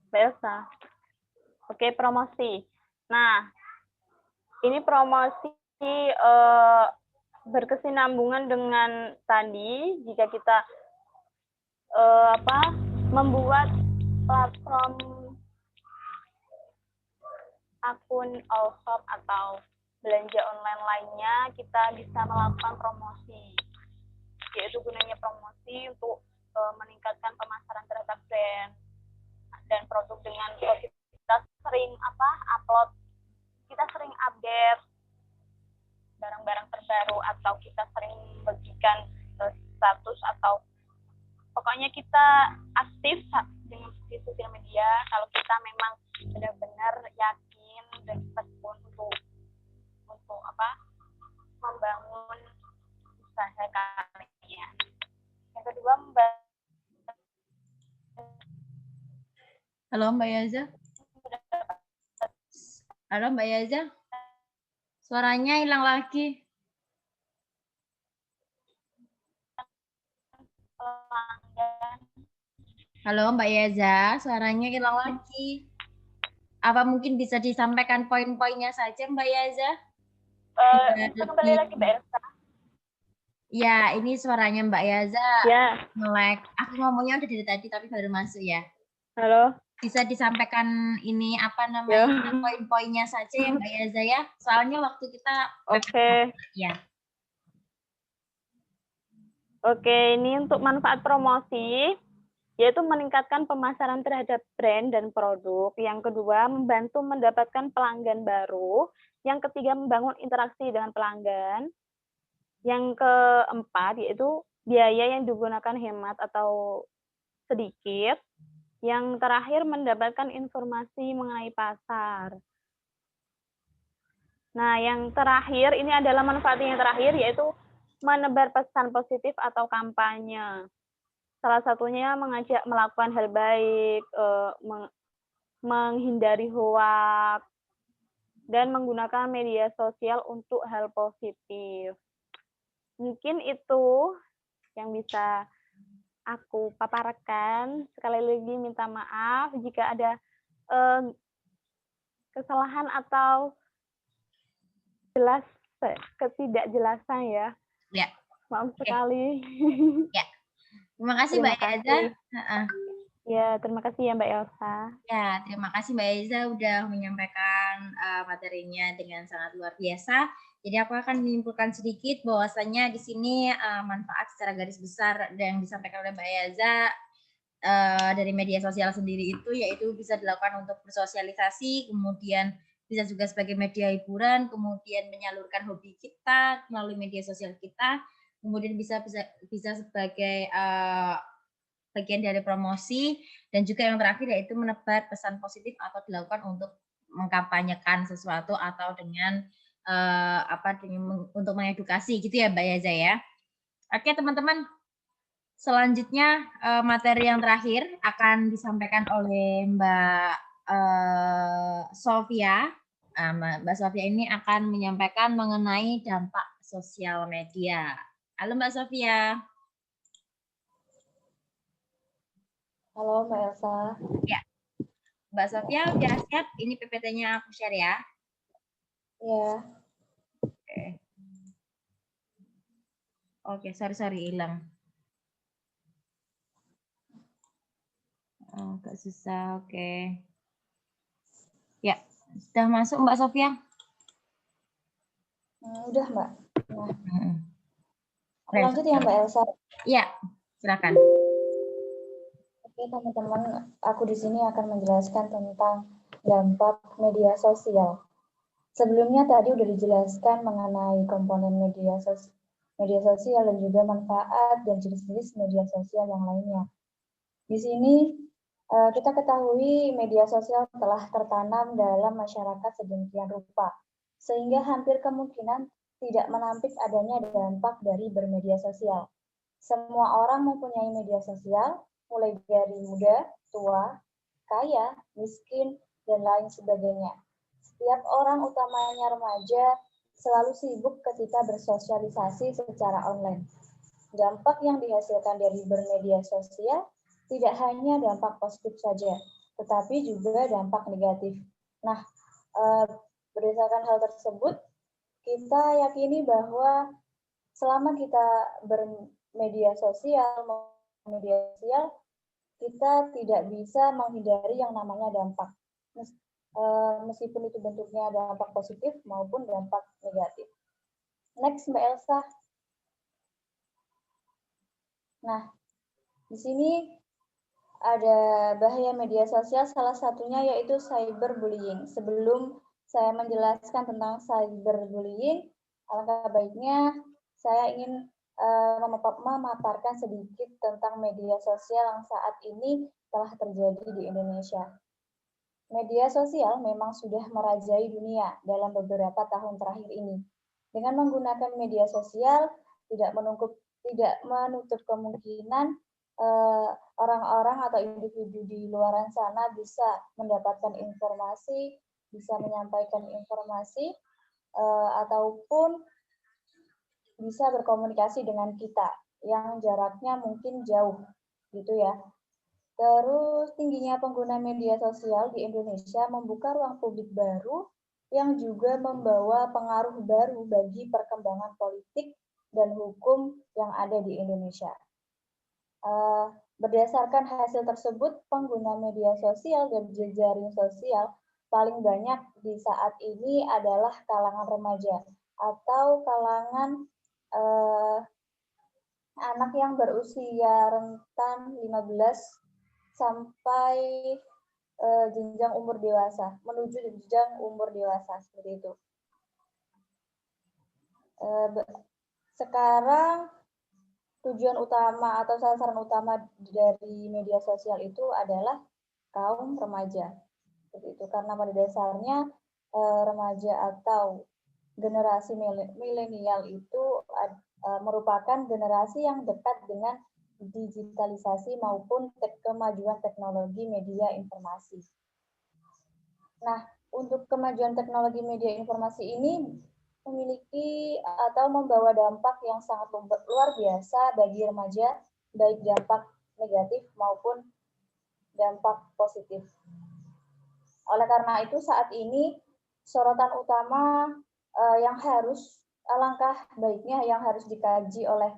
Mbak Elsa. Oke, promosi. Nah, ini promosi berkesinambungan dengan tadi jika kita membuat platform akun all-shop atau belanja online lainnya, kita bisa melakukan promosi. Yaitu gunanya promosi untuk meningkatkan pemasaran terhadap brand dan produk dengan kita sering upload, kita sering update barang-barang terbaru, atau kita sering membagikan status, atau pokoknya kita aktif dengan di sosial media kalau kita memang benar-benar yakin dan tekun untuk membangun usaha kalian. Yang kedua, Halo Mbak Yaza. Halo Mbak Yaza. Suaranya hilang lagi. Halo Mbak Yaza, suaranya hilang lagi. Apa mungkin bisa disampaikan poin-poinnya saja Mbak Yaza? Bisa kembali lagi Mbak Elsa. Ya, ini suaranya Mbak Yaza. Ya. Melek. Aku ngomongnya udah dari tadi tapi baru masuk ya. Halo. Bisa disampaikan ini poin-poinnya saja ya Mbak Yaza ya. Soalnya waktu kita Oke. Ya. Oke, ini untuk manfaat promosi, yaitu meningkatkan pemasaran terhadap brand dan produk. Yang kedua, membantu mendapatkan pelanggan baru. Yang ketiga, membangun interaksi dengan pelanggan. Yang keempat, yaitu biaya yang digunakan hemat atau sedikit. Yang terakhir, mendapatkan informasi mengenai pasar. Nah, yang terakhir, ini adalah manfaat yang terakhir, yaitu menebar pesan positif atau kampanye. Salah satunya mengajak melakukan hal baik, menghindari hoak, dan menggunakan media sosial untuk hal positif. Mungkin itu yang bisa aku paparkan. Sekali lagi minta maaf jika ada kesalahan atau ketidakjelasan ya. Ya. Maaf sekali. Ya. Terima kasih Mbak Elsa. Ya, terima kasih ya Mbak Elsa. Ya, terima kasih Mbak Elsa udah menyampaikan materinya dengan sangat luar biasa. Jadi aku akan menyimpulkan sedikit bahwasanya di sini manfaat secara garis besar yang disampaikan oleh Mbak Elsa dari media sosial sendiri itu yaitu bisa dilakukan untuk bersosialisasi, kemudian bisa juga sebagai media hiburan, kemudian menyalurkan hobi kita melalui media sosial kita, kemudian bisa sebagai bagian dari promosi, dan juga yang terakhir yaitu menebar pesan positif atau dilakukan untuk mengkampanyekan sesuatu atau dengan untuk mengedukasi gitu ya Mbak Yaza ya. Oke teman-teman, selanjutnya materi yang terakhir akan disampaikan oleh Mbak Sofia. Mbak Sofia ini akan menyampaikan mengenai dampak sosial media. Halo Mbak Sofia. Halo Mbak Elsa. Ya, Mbak Sofia udah siap? Ini PPT-nya aku share ya. Iya. Oke, sorry hilang. Agak susah, oke. Ya, sudah masuk Mbak Sofia? Udah Mbak. Lanjut ya Mbak Elsa. Iya, silakan. Oke teman-teman, aku di sini akan menjelaskan tentang dampak media sosial. Sebelumnya tadi udah dijelaskan mengenai komponen media sosial, media sosial dan juga manfaat dan jenis-jenis media sosial yang lainnya. Di sini kita ketahui media sosial telah tertanam dalam masyarakat sedemikian rupa, sehingga hampir kemungkinan tidak menampik adanya dampak dari bermedia sosial. Semua orang mempunyai media sosial, mulai dari muda, tua, kaya, miskin, dan lain sebagainya. Setiap orang, utamanya remaja, selalu sibuk ketika bersosialisasi secara online. Dampak yang dihasilkan dari bermedia sosial tidak hanya dampak positif saja, tetapi juga dampak negatif. Nah, berdasarkan hal tersebut, kita yakini bahwa selama kita bermedia sosial, kita tidak bisa menghindari yang namanya dampak. Meskipun itu bentuknya dampak positif maupun dampak negatif. Next, Mbak Elsa. Nah, di sini ada bahaya media sosial, salah satunya yaitu cyberbullying. Sebelum saya menjelaskan tentang cyberbullying, alangkah baiknya saya ingin memaparkan sedikit tentang media sosial yang saat ini telah terjadi di Indonesia. Media sosial memang sudah merajai dunia dalam beberapa tahun terakhir ini. Dengan menggunakan media sosial, tidak menutup kemungkinan orang-orang atau individu di luar sana bisa mendapatkan informasi, bisa menyampaikan informasi, ataupun bisa berkomunikasi dengan kita yang jaraknya mungkin jauh, gitu ya. Terus tingginya pengguna media sosial di Indonesia membuka ruang publik baru yang juga membawa pengaruh baru bagi perkembangan politik dan hukum yang ada di Indonesia. Berdasarkan hasil tersebut, pengguna media sosial dan jejaring sosial paling banyak di saat ini adalah kalangan remaja atau kalangan anak yang berusia rentan 15 sampai jenjang umur dewasa, menuju jenjang umur dewasa, seperti itu. Sekarang tujuan utama atau sasaran utama dari media sosial itu adalah kaum remaja, seperti itu. Karena pada dasarnya remaja atau generasi milenial itu merupakan generasi yang dekat dengan digitalisasi maupun kemajuan teknologi media informasi. Nah, untuk kemajuan teknologi media informasi ini memiliki atau membawa dampak yang sangat luar biasa bagi remaja, baik dampak negatif maupun dampak positif. Oleh karena itu saat ini sorotan utama yang harus alangkah baiknya yang harus dikaji oleh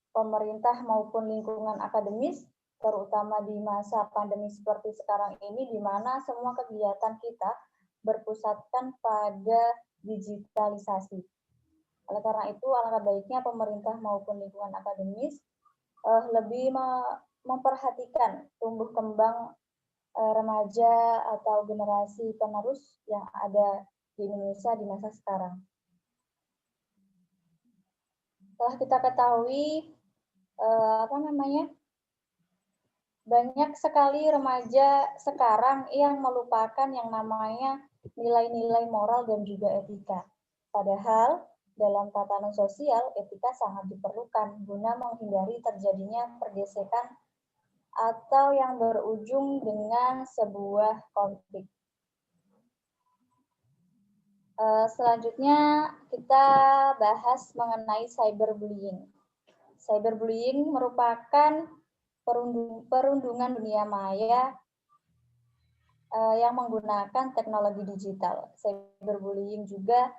pemerintah maupun lingkungan akademis, terutama di masa pandemi seperti sekarang ini, di mana semua kegiatan kita berpusatkan pada digitalisasi. Oleh karena itu, alangkah baiknya pemerintah maupun lingkungan akademis lebih memperhatikan tumbuh kembang remaja atau generasi penerus yang ada di Indonesia di masa sekarang. Setelah kita ketahui banyak sekali remaja sekarang yang melupakan yang namanya nilai-nilai moral dan juga etika. Padahal dalam tatanan sosial, etika sangat diperlukan guna menghindari terjadinya pergesekan atau yang berujung dengan sebuah konflik. Selanjutnya kita bahas mengenai cyberbullying. Cyberbullying merupakan perundungan dunia maya yang menggunakan teknologi digital. Cyberbullying juga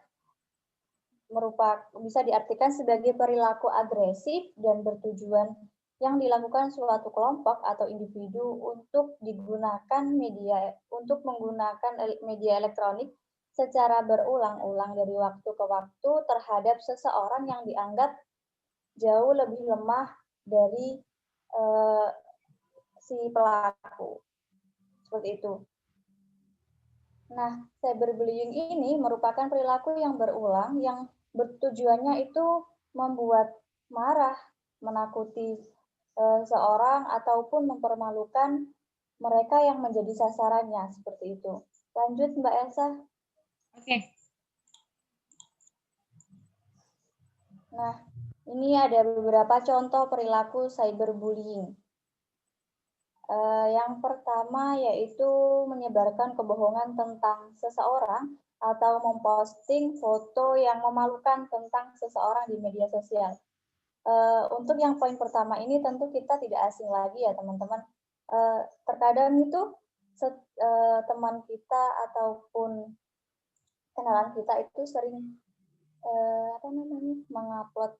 bisa diartikan sebagai perilaku agresif dan bertujuan yang dilakukan suatu kelompok atau individu untuk menggunakan media elektronik secara berulang-ulang dari waktu ke waktu terhadap seseorang yang dianggap jauh lebih lemah dari si pelaku. Seperti itu. Nah, cyberbullying ini merupakan perilaku yang berulang yang bertujuannya itu membuat marah, menakuti seorang ataupun mempermalukan mereka yang menjadi sasarannya, seperti itu. Lanjut Mbak Elsa. Oke. Nah, ini ada beberapa contoh perilaku cyberbullying. Yang pertama yaitu menyebarkan kebohongan tentang seseorang atau memposting foto yang memalukan tentang seseorang di media sosial. Untuk yang poin pertama ini tentu kita tidak asing lagi ya teman-teman. Terkadang itu teman kita ataupun kenalan kita itu sering mengupload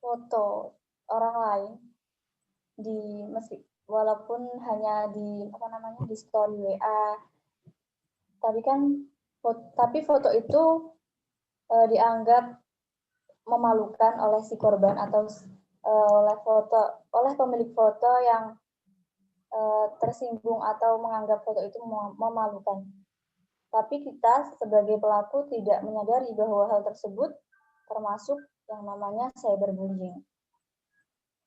foto orang lain di walaupun hanya di di story WA. Tapi foto itu dianggap memalukan oleh si korban atau oleh pemilik foto yang tersinggung atau menganggap foto itu memalukan. Tapi kita sebagai pelaku tidak menyadari bahwa hal tersebut termasuk yang namanya cyberbullying.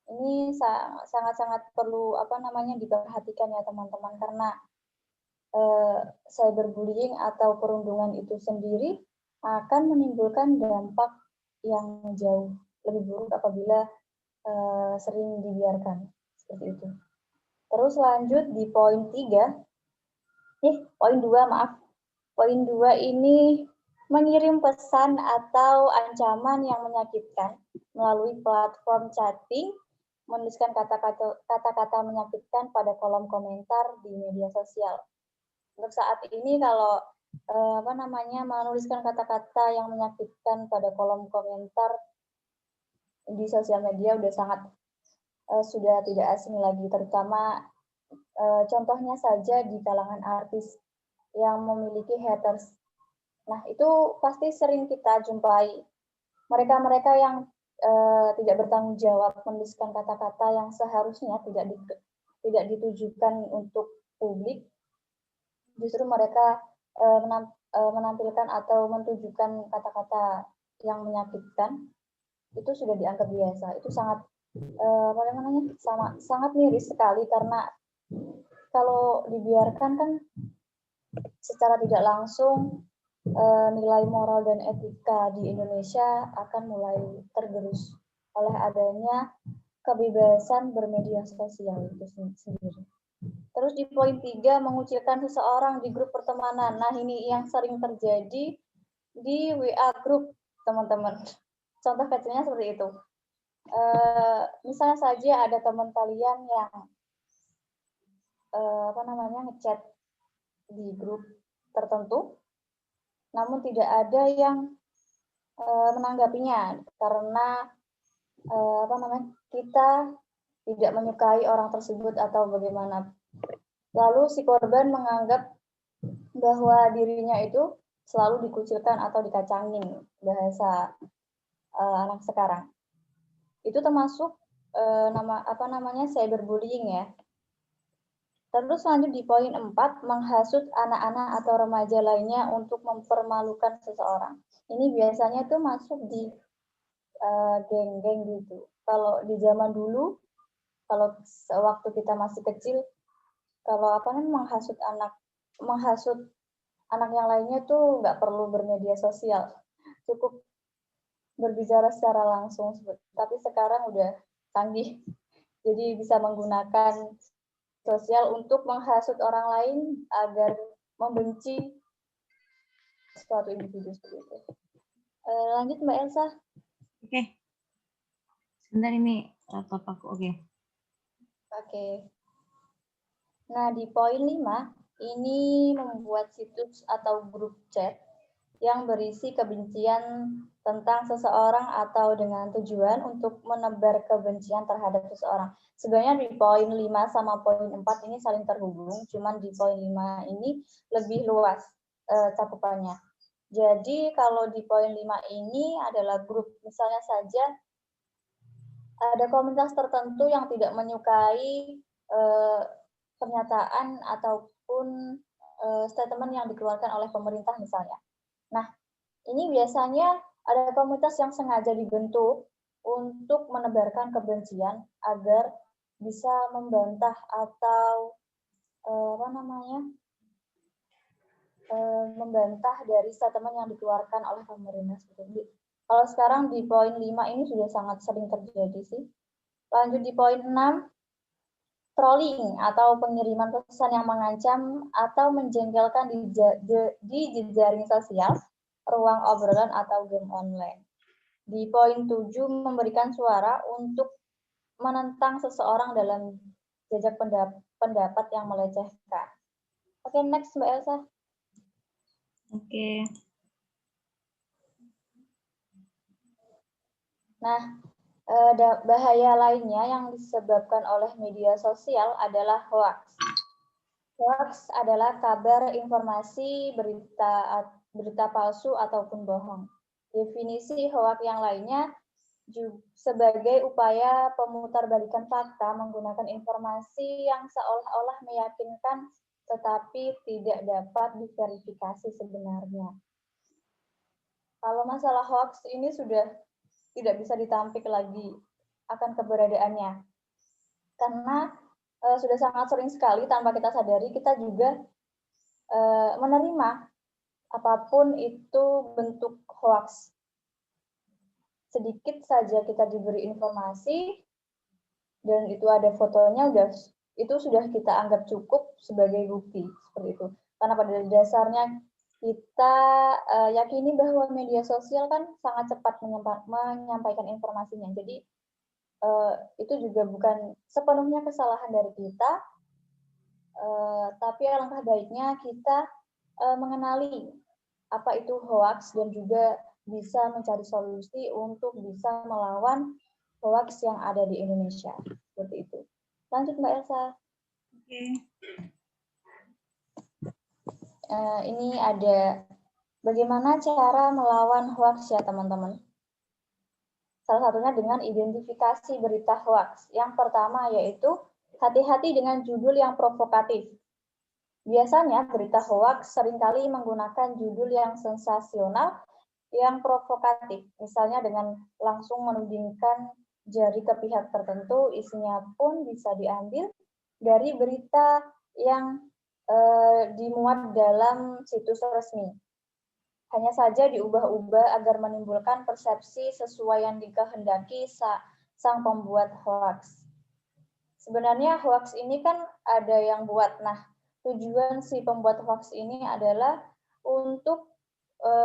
Ini sangat-sangat perlu diperhatikan ya teman-teman, karena cyberbullying atau perundungan itu sendiri akan menimbulkan dampak yang jauh lebih buruk apabila sering dibiarkan seperti itu. Terus lanjut di poin 2, maaf. Poin 2 ini mengirim pesan atau ancaman yang menyakitkan melalui platform chatting, menuliskan kata-kata menyakitkan pada kolom komentar di media sosial. Untuk saat ini kalau menuliskan kata-kata yang menyakitkan pada kolom komentar di sosial media sudah tidak asing lagi, terutama contohnya saja di kalangan artis yang memiliki haters. Nah, itu pasti sering kita jumpai mereka-mereka yang tidak bertanggung jawab menuliskan kata-kata yang seharusnya tidak ditujukan untuk publik. Justru mereka menampilkan atau mentujukan kata-kata yang menyakitkan. Itu sudah dianggap biasa. Itu sangat sangat miris sekali, karena kalau dibiarkan kan secara tidak langsung nilai moral dan etika di Indonesia akan mulai tergerus oleh adanya kebebasan bermedia sosial itu sendiri. Terus di poin 3, mengucilkan seseorang di grup pertemanan. Nah, ini yang sering terjadi di WA grup, teman-teman. Contoh kecilnya seperti itu. Misalnya saja ada teman kalian yang ngechat di grup tertentu, namun tidak ada yang menanggapinya karena kita tidak menyukai orang tersebut atau bagaimana. Lalu si korban menganggap bahwa dirinya itu selalu dikucilkan atau dikacangin, bahasa anak sekarang. Itu termasuk cyberbullying ya. Terus lanjut di poin 4, menghasut anak-anak atau remaja lainnya untuk mempermalukan seseorang. Ini biasanya tuh masuk di geng-geng gitu. Kalau di zaman dulu, kalau waktu kita masih kecil, kalau menghasut anak yang lainnya tuh nggak perlu bermedia sosial, cukup berbicara secara langsung. Tapi sekarang udah canggih, jadi bisa menggunakan sosial untuk menghasut orang lain agar membenci suatu individu seperti itu. Lanjut Mbak Elsa. Oke. Sebentar ini laptop aku. Oke. Nah, di poin 5, ini membuat situs atau grup chat yang berisi kebencian tentang seseorang atau dengan tujuan untuk menebar kebencian terhadap seseorang. Sebenarnya di poin 5 sama poin 4 ini saling terhubung, cuman di poin 5 ini lebih luas cakupannya. Jadi kalau di poin 5 ini adalah grup, misalnya saja ada komunitas tertentu yang tidak menyukai pernyataan ataupun statement yang dikeluarkan oleh pemerintah misalnya. Nah, ini biasanya ada komunitas yang sengaja dibentuk untuk menebarkan kebencian agar bisa membantah atau membantah dari statement yang dikeluarkan oleh pemerintah. Kalau sekarang di poin 5 ini sudah sangat sering terjadi sih. Lanjut di poin 6, trolling atau pengiriman pesan yang mengancam atau menjengkelkan di jejaring sosial, ruang obrolan atau game online. Di poin 7, memberikan suara untuk menentang seseorang dalam jajak pendapat yang melecehkan. Oke, next Mbak Elsa. Oke. Nah, bahaya lainnya yang disebabkan oleh media sosial adalah hoax. Hoax adalah kabar, informasi, berita palsu ataupun bohong. Definisi hoax yang lainnya sebagai upaya pemutarbalikan fakta menggunakan informasi yang seolah-olah meyakinkan tetapi tidak dapat diverifikasi sebenarnya. Kalau masalah hoax ini sudah tidak bisa ditampik lagi akan keberadaannya. Karena sudah sangat sering sekali tanpa kita sadari kita juga menerima apapun itu bentuk hoax. Sedikit saja kita diberi informasi dan itu ada fotonya, itu sudah kita anggap cukup sebagai bukti seperti itu. Karena pada dasarnya kita yakini bahwa media sosial kan sangat cepat menyampaikan informasinya. Jadi itu juga bukan sepenuhnya kesalahan dari kita, tapi alangkah baiknya kita mengenali apa itu hoax dan juga bisa mencari solusi untuk bisa melawan hoax yang ada di Indonesia. Seperti itu. Lanjut Mbak Elsa. Oke. Ini ada bagaimana cara melawan hoax ya teman-teman. Salah satunya dengan identifikasi berita hoax. Yang pertama yaitu hati-hati dengan judul yang provokatif. Biasanya berita hoax seringkali menggunakan judul yang sensasional, yang provokatif. Misalnya dengan langsung menudingkan jari ke pihak tertentu, isinya pun bisa diambil dari berita yang dimuat dalam situs resmi. Hanya saja diubah-ubah agar menimbulkan persepsi sesuai yang dikehendaki sang pembuat hoax. Sebenarnya hoax ini kan ada yang buat. Nah, tujuan si pembuat hoax ini adalah untuk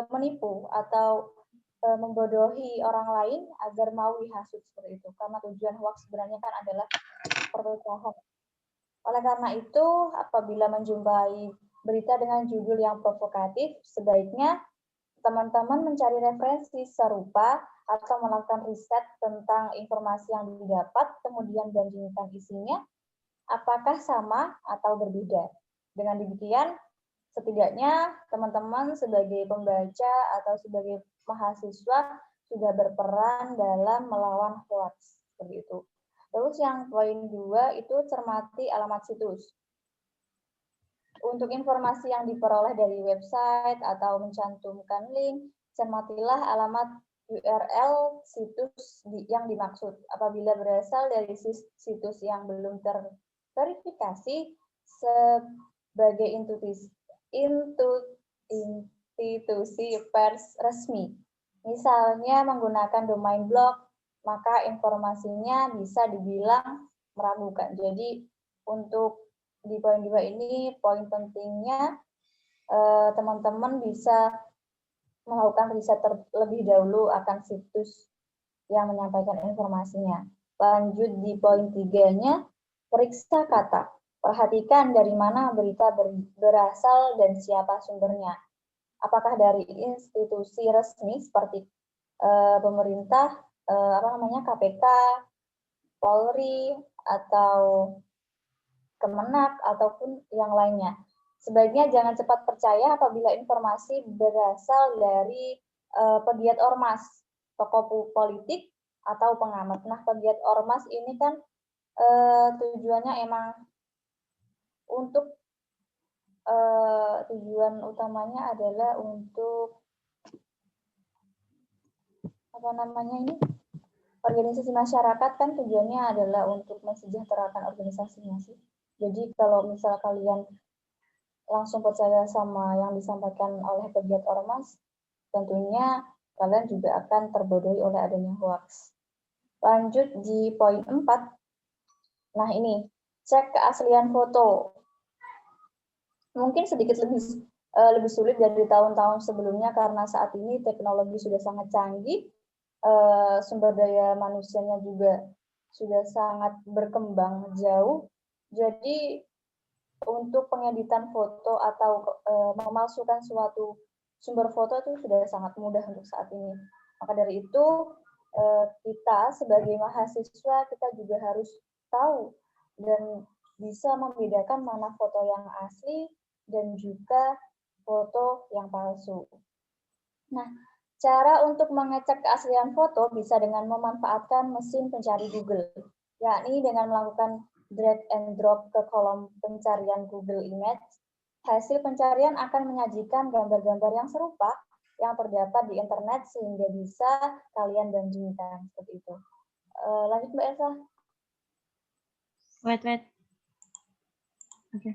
menipu atau membodohi orang lain agar mau dihasut seperti itu. Karena tujuan hoax sebenarnya kan adalah perpecahan. Oleh karena itu, apabila menjumpai berita dengan judul yang provokatif, sebaiknya teman-teman mencari referensi serupa atau melakukan riset tentang informasi yang didapat, kemudian bandingkan isinya, apakah sama atau berbeda. Dengan demikian, setidaknya teman-teman sebagai pembaca atau sebagai mahasiswa sudah berperan dalam melawan hoax. Seperti itu. Terus yang poin 2 itu cermati alamat situs. Untuk informasi yang diperoleh dari website atau mencantumkan link, cermatilah alamat URL situs yang dimaksud. Apabila berasal dari situs yang belum terverifikasi sebagai institusi pers resmi, misalnya menggunakan domain blog, maka informasinya bisa dibilang meragukan. Jadi untuk di poin 2 ini, poin pentingnya teman-teman bisa melakukan riset terlebih dahulu akan situs yang menyampaikan informasinya. Lanjut di poin 3-nya, periksa kata. Perhatikan dari mana berita berasal dan siapa sumbernya. Apakah dari institusi resmi seperti pemerintah, KPK, Polri, atau Kemenak, ataupun yang lainnya. Sebaiknya jangan cepat percaya apabila informasi berasal dari pegiat ormas, tokoh politik, atau pengamat. Nah, pegiat ormas ini kan tujuannya emang untuk tujuan utamanya adalah untuk organisasi masyarakat kan tujuannya adalah untuk mensejahterakan organisasinya sih. Jadi kalau misal kalian langsung percaya sama yang disampaikan oleh pegiat ormas, tentunya kalian juga akan terbodohi oleh adanya hoax. Lanjut di poin 4. Nah ini, cek keaslian foto. Mungkin sedikit lebih sulit dari tahun-tahun sebelumnya karena saat ini teknologi sudah sangat canggih, sumber daya manusianya juga sudah sangat berkembang jauh. Jadi untuk pengeditan foto atau memalsukan suatu sumber foto itu sudah sangat mudah untuk saat ini. Maka dari itu kita sebagai mahasiswa kita juga harus tahu dan bisa membedakan mana foto yang asli dan juga foto yang palsu. Nah, cara untuk mengecek keaslian foto bisa dengan memanfaatkan mesin pencari Google, yakni dengan melakukan drag and drop ke kolom pencarian Google Image. Hasil pencarian akan menyajikan gambar-gambar yang serupa yang terdapat di internet sehingga bisa kalian bandingkan seperti itu. Lanjut Mbak Elsa. Wait. Oke.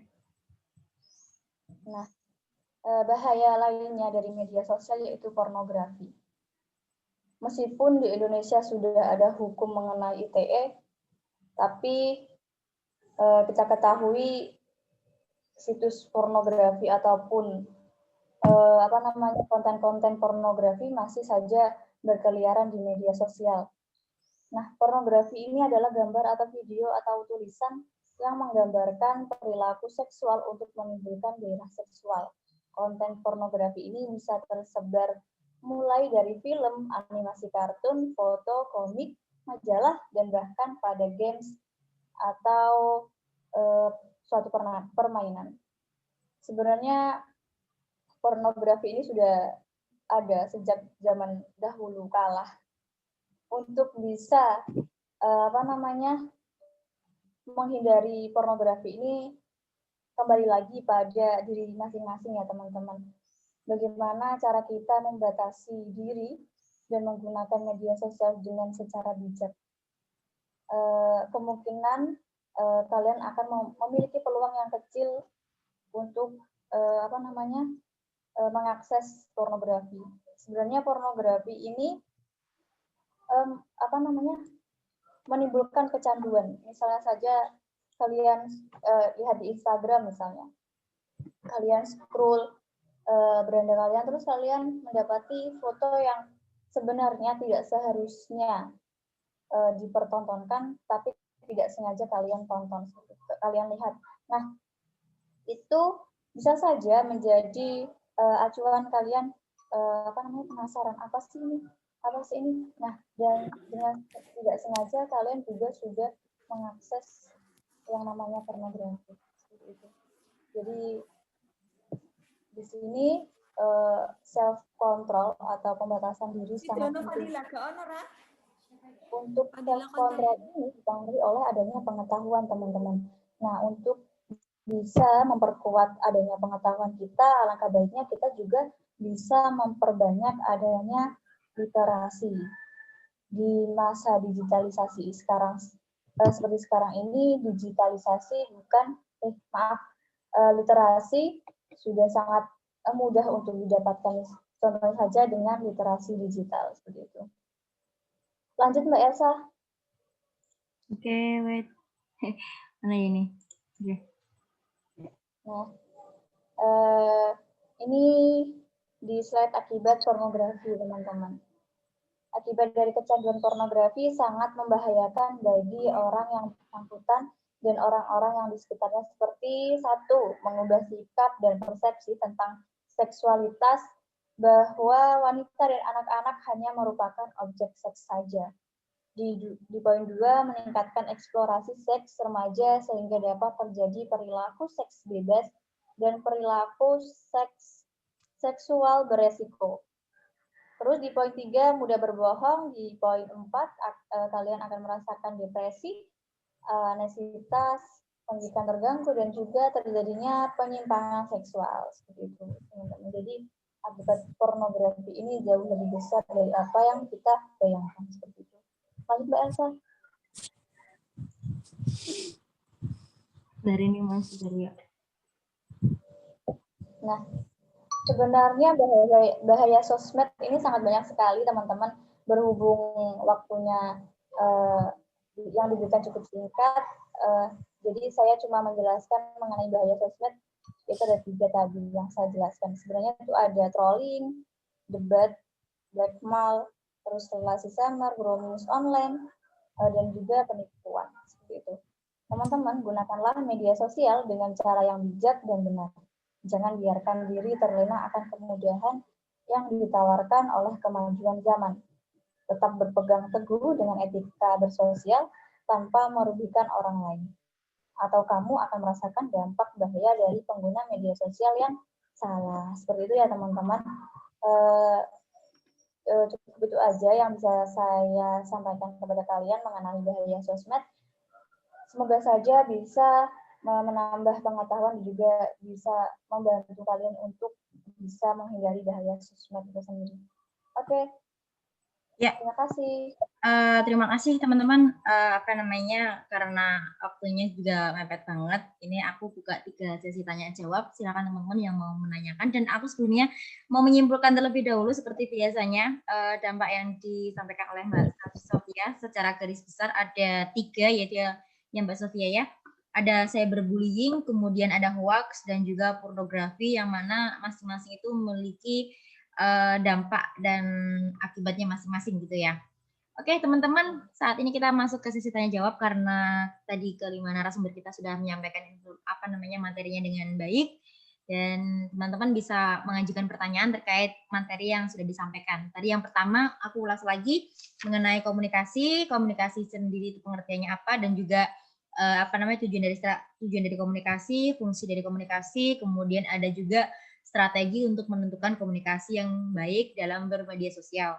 Nah, bahaya lainnya dari media sosial yaitu pornografi. Meskipun di Indonesia sudah ada hukum mengenai ITE, tapi kita ketahui situs pornografi ataupun konten-konten pornografi masih saja berkeliaran di media sosial. Nah, pornografi ini adalah gambar atau video atau tulisan yang menggambarkan perilaku seksual untuk menimbulkan gairah seksual. Konten pornografi ini bisa tersebar mulai dari film, animasi kartun, foto, komik, majalah, dan bahkan pada games atau suatu permainan. Sebenarnya pornografi ini sudah ada sejak zaman dahulu kala. Untuk bisa menghindari pornografi ini kembali lagi pada diri masing-masing ya teman-teman. Bagaimana cara kita membatasi diri dan menggunakan media sosial dengan secara bijak. Kemungkinan kalian akan memiliki peluang yang kecil untuk mengakses pornografi. Sebenarnya pornografi ini menimbulkan kecanduan. Misalnya saja kalian lihat di Instagram misalnya, kalian scroll beranda kalian terus kalian mendapati foto yang sebenarnya tidak seharusnya dipertontonkan, tapi tidak sengaja kalian tonton, kalian lihat. Nah, itu bisa saja menjadi acuan kalian penasaran apa sih ini. Nah, dan dengan tidak sengaja kalian juga sudah mengakses yang namanya pornografi seperti itu. Jadi di sini self control atau pembatasan diri sangat penting. Untuk self control ini dipengaruhi oleh adanya pengetahuan teman-teman. Nah, untuk bisa memperkuat adanya pengetahuan kita, alangkah baiknya kita juga bisa memperbanyak adanya literasi di masa digitalisasi sekarang. Seperti sekarang ini digitalisasi literasi sudah sangat mudah untuk didapatkan. Contohnya saja dengan literasi digital seperti itu. Lanjut Mbak Elsa. Oke, wait. Mana ini? Oke. Nah, ini di slide akibat pornografi teman-teman. Akibat dari kecanduan pornografi sangat membahayakan bagi orang yang bersangkutan dan orang-orang yang di sekitarnya, seperti 1. Mengubah sikap dan persepsi tentang seksualitas bahwa wanita dan anak-anak hanya merupakan objek seks saja. Di poin 2, meningkatkan eksplorasi seks remaja sehingga dapat terjadi perilaku seks bebas dan perilaku seksual beresiko. Terus di poin 3, mudah berbohong. Di poin 4, kalian akan merasakan depresi, anksietas, pendidikan terganggu, dan juga terjadinya penyimpangan seksual. Seperti itu, teman-teman. Jadi, akibat pornografi ini jauh lebih besar dari apa yang kita bayangkan. Seperti itu. Lanjut Mbak Elsa. Dari ini Mas Daria. Nah, sebenarnya bahaya sosmed ini sangat banyak sekali teman-teman, berhubung waktunya yang diberikan cukup singkat. Jadi saya cuma menjelaskan mengenai bahaya sosmed, itu ada 3 tadi yang saya jelaskan. Sebenarnya itu ada trolling, debat, blackmail, terus relasi samar, grooming online, dan juga penipuan. Seperti itu. Teman-teman, gunakanlah media sosial dengan cara yang bijak dan benar. Jangan biarkan diri terlena akan kemudahan yang ditawarkan oleh kemajuan zaman. Tetap berpegang teguh dengan etika bersosial tanpa merugikan orang lain. Atau kamu akan merasakan dampak bahaya dari pengguna media sosial yang salah. Seperti itu ya teman-teman. Cukup itu aja yang bisa saya sampaikan kepada kalian mengenai bahaya sosmed. Semoga saja bisa menambah pengetahuan dan juga bisa membantu kalian untuk bisa menghindari bahaya sosmed itu sendiri. Oke. Ya. Terima kasih. Terima kasih teman-teman. Karena waktunya juga mepet banget. Ini aku buka 3 sesi tanya jawab. Silakan teman-teman yang mau menanyakan. Dan aku sebelumnya mau menyimpulkan terlebih dahulu seperti biasanya dampak yang disampaikan oleh Mbak Sofia secara garis besar ada 3, yaitu yang Mbak Sofia ya. Ada cyberbullying, kemudian ada hoax dan juga pornografi, yang mana masing-masing itu memiliki dampak dan akibatnya masing-masing gitu ya. Oke teman-teman, saat ini kita masuk ke sesi tanya jawab karena tadi kelima narasumber kita sudah menyampaikan materinya dengan baik, dan teman-teman bisa mengajukan pertanyaan terkait materi yang sudah disampaikan. Tadi yang pertama aku ulas lagi mengenai komunikasi sendiri itu pengertiannya apa, dan juga tujuan dari komunikasi, fungsi dari komunikasi, kemudian ada juga strategi untuk menentukan komunikasi yang baik dalam bermedia sosial.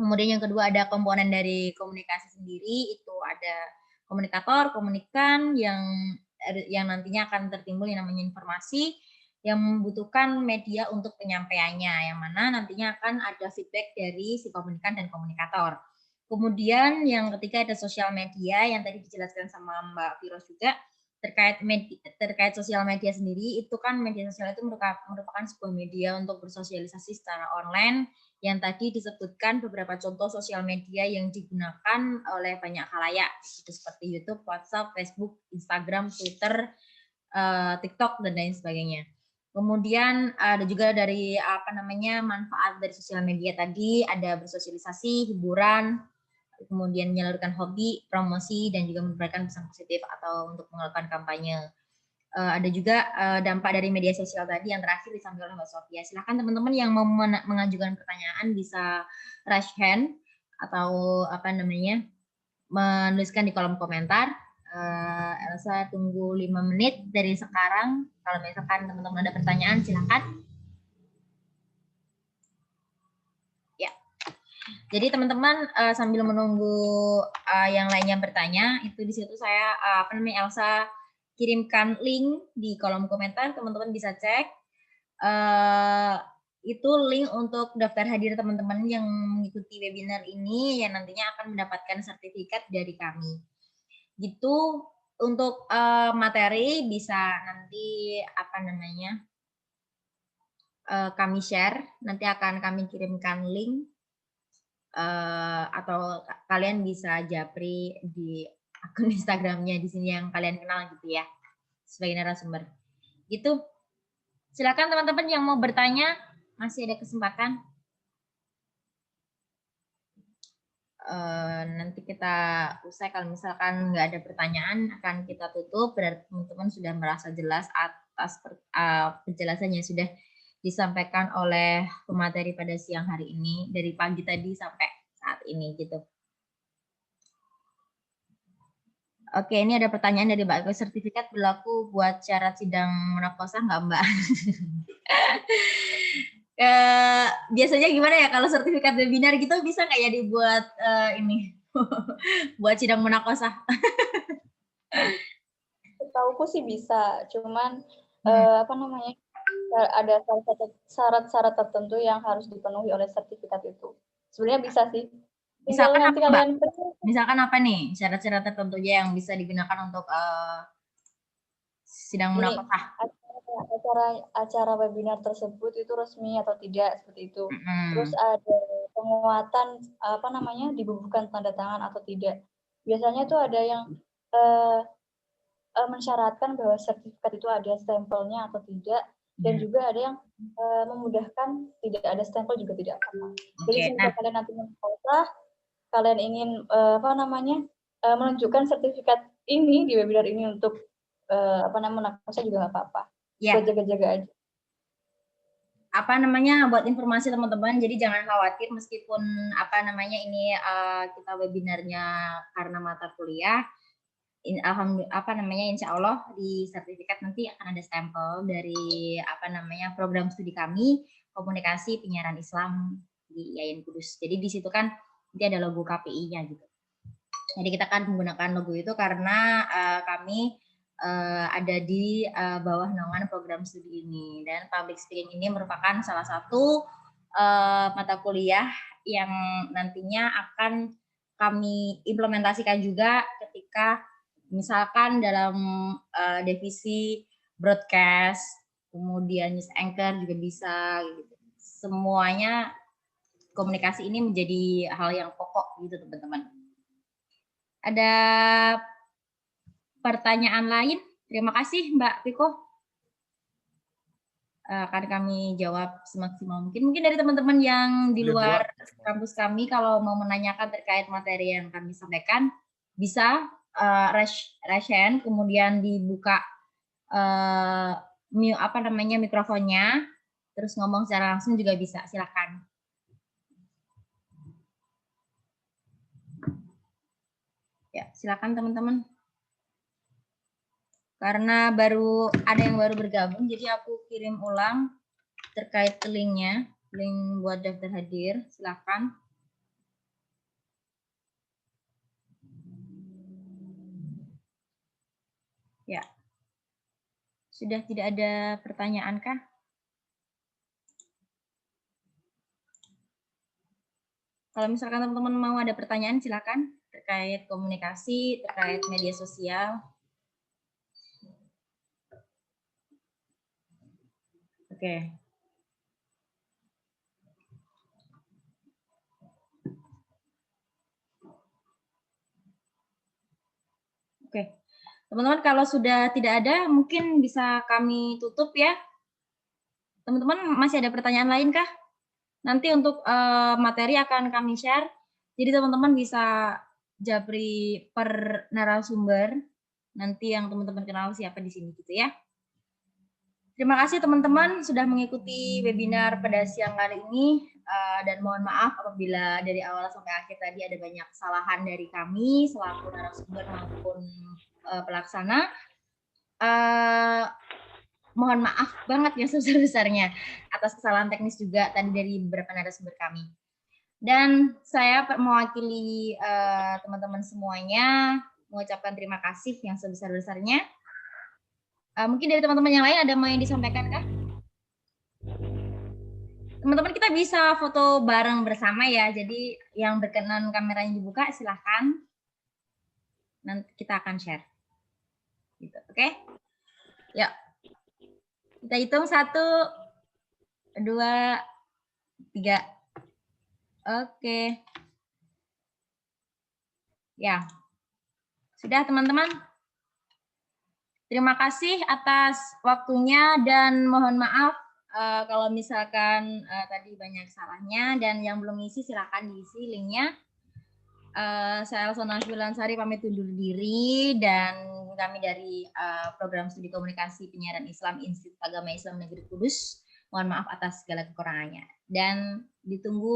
Kemudian yang kedua ada komponen dari komunikasi sendiri, itu ada komunikator, komunikan yang nantinya akan tertimbul yang namanya informasi yang membutuhkan media untuk penyampaiannya, yang mana nantinya akan ada feedback dari si komunikan dan komunikator. Kemudian yang ketiga ada sosial media yang tadi dijelaskan sama Mbak Firos juga. Terkait sosial media sendiri, itu kan media sosial itu merupakan sebuah media untuk bersosialisasi secara online, yang tadi disebutkan beberapa contoh sosial media yang digunakan oleh banyak khalayak, seperti YouTube, WhatsApp, Facebook, Instagram, Twitter, TikTok, dan lain sebagainya. Kemudian ada juga dari manfaat dari sosial media tadi, ada bersosialisasi, hiburan, kemudian menyalurkan hobi, promosi, dan juga memberikan pesan positif atau untuk melakukan kampanye. Ada juga dampak dari media sosial tadi yang terakhir disampaikan oleh Mbak Sofia. Silakan teman-teman yang mau mengajukan pertanyaan bisa raise hand atau menuliskan di kolom komentar. Elsa tunggu 5 menit dari sekarang. Kalau misalkan teman-teman ada pertanyaan silakan. Jadi teman-teman sambil menunggu yang lainnya bertanya, itu di situ saya Elsa kirimkan link di kolom komentar, teman-teman bisa cek. Itu link untuk daftar hadir teman-teman yang mengikuti webinar ini, yang nantinya akan mendapatkan sertifikat dari kami. Gitu. Untuk materi bisa nanti kami share, nanti akan kami kirimkan link. Atau kalian bisa japri di akun Instagramnya di sini yang kalian kenal gitu ya, sebagai narasumber. Gitu. Silakan teman-teman yang mau bertanya, masih ada kesempatan. Nanti kita usai, kalau misalkan nggak ada pertanyaan akan kita tutup. Berarti teman-teman sudah merasa jelas atas penjelasan yang sudah disampaikan oleh pemateri pada siang hari ini, dari pagi tadi sampai saat ini gitu. Oke, ini ada pertanyaan dari Mbak, sertifikat berlaku buat syarat sidang menafkosah nggak Mbak? Biasanya gimana ya kalau sertifikat webinar gitu, bisa nggak ya dibuat buat sidang munakosah? Setauku sih bisa, cuman ada syarat-syarat tertentu yang harus dipenuhi oleh sertifikat itu. Sebenarnya bisa sih. Tinggal nanti kalian Misalkan apa nih syarat-syarat tertentunya yang bisa digunakan untuk sidang Ini munakosah? acara webinar tersebut itu resmi atau tidak seperti itu. Mm-mm. Terus ada penguatan dibubuhkan tanda tangan atau tidak. Biasanya tuh ada yang mensyaratkan bahwa sertifikat itu ada stempelnya atau tidak, dan juga ada yang memudahkan tidak ada stempel juga tidak apa-apa. Jadi jika kalian nanti munakosah, kalian ingin menunjukkan sertifikat ini di webinar ini untuk munakosah juga nggak apa-apa. Ya. Jaga-jaga aja. Buat informasi teman-teman, jadi jangan khawatir meskipun ini kita webinarnya karena mata kuliah, insya Allah di sertifikat nanti akan ada stempel dari program studi kami komunikasi penyiaran Islam di IAIN Kudus. Jadi di situ kan nanti ada logo KPI-nya gitu. Jadi kita akan menggunakan logo itu karena kami ada di bawah naungan program studi ini, dan public speaking ini merupakan salah satu mata kuliah yang nantinya akan kami implementasikan juga ketika misalkan dalam divisi broadcast, kemudian news anchor juga bisa gitu. Semuanya komunikasi ini menjadi hal yang pokok gitu teman-teman. Ada pertanyaan lain? Terima kasih Mbak Piko. Akan kami jawab semaksimal mungkin. Mungkin dari teman-teman yang di luar kampus kami kalau mau menanyakan terkait materi yang kami sampaikan, bisa raise hand, kemudian dibuka mikrofonnya, terus ngomong secara langsung juga bisa. Silakan. Ya, silakan teman-teman. Karena ada yang baru bergabung, jadi aku kirim ulang terkait linknya, link buat daftar hadir, silakan. Ya, sudah tidak ada pertanyaan kah? Kalau misalkan teman-teman mau ada pertanyaan, silakan terkait komunikasi, terkait media sosial. Oke. Oke. Teman-teman kalau sudah tidak ada, mungkin bisa kami tutup ya. Teman-teman masih ada pertanyaan lain kah? Nanti untuk materi akan kami share. Jadi teman-teman bisa japri per narasumber. Nanti yang teman-teman kenal siapa di sini gitu ya. Terima kasih teman-teman sudah mengikuti webinar pada siang kali ini, dan mohon maaf apabila dari awal sampai akhir tadi ada banyak kesalahan dari kami selaku narasumber maupun pelaksana. Mohon maaf banget ya sebesar-besarnya atas kesalahan teknis juga tadi dari beberapa narasumber kami. Dan saya mewakili teman-teman semuanya mengucapkan terima kasih yang sebesar-besarnya. Mungkin dari teman-teman yang lain ada mau yang disampaikan kah? Teman-teman kita bisa foto bareng bersama ya. Jadi yang berkenan kameranya dibuka silahkan. Nanti kita akan share. Gitu, oke? Yuk. Kita hitung 1, 2, 3. Oke. Ya. Sudah teman-teman? Terima kasih atas waktunya dan mohon maaf kalau misalkan tadi banyak salahnya, dan yang belum ngisi silakan diisi linknya. Saya Elsa Naswilansari pamit undur diri, dan kami dari program studi komunikasi penyiaran Islam Institut Agama Islam Negeri Kudus. Mohon maaf atas segala kekurangannya, dan ditunggu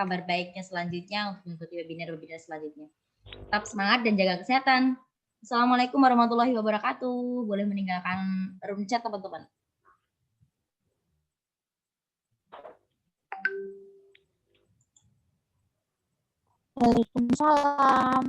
kabar baiknya selanjutnya untuk mengikuti webinar-webinar selanjutnya. Tetap semangat dan jaga kesehatan. Assalamualaikum warahmatullahi wabarakatuh. Boleh meninggalkan room chat teman-teman. Waalaikumsalam.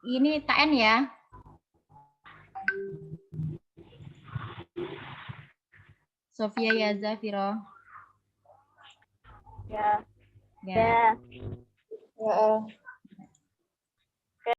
ini KN ya. Sofia ya Zafiro. Ya. Ya. Ya, El.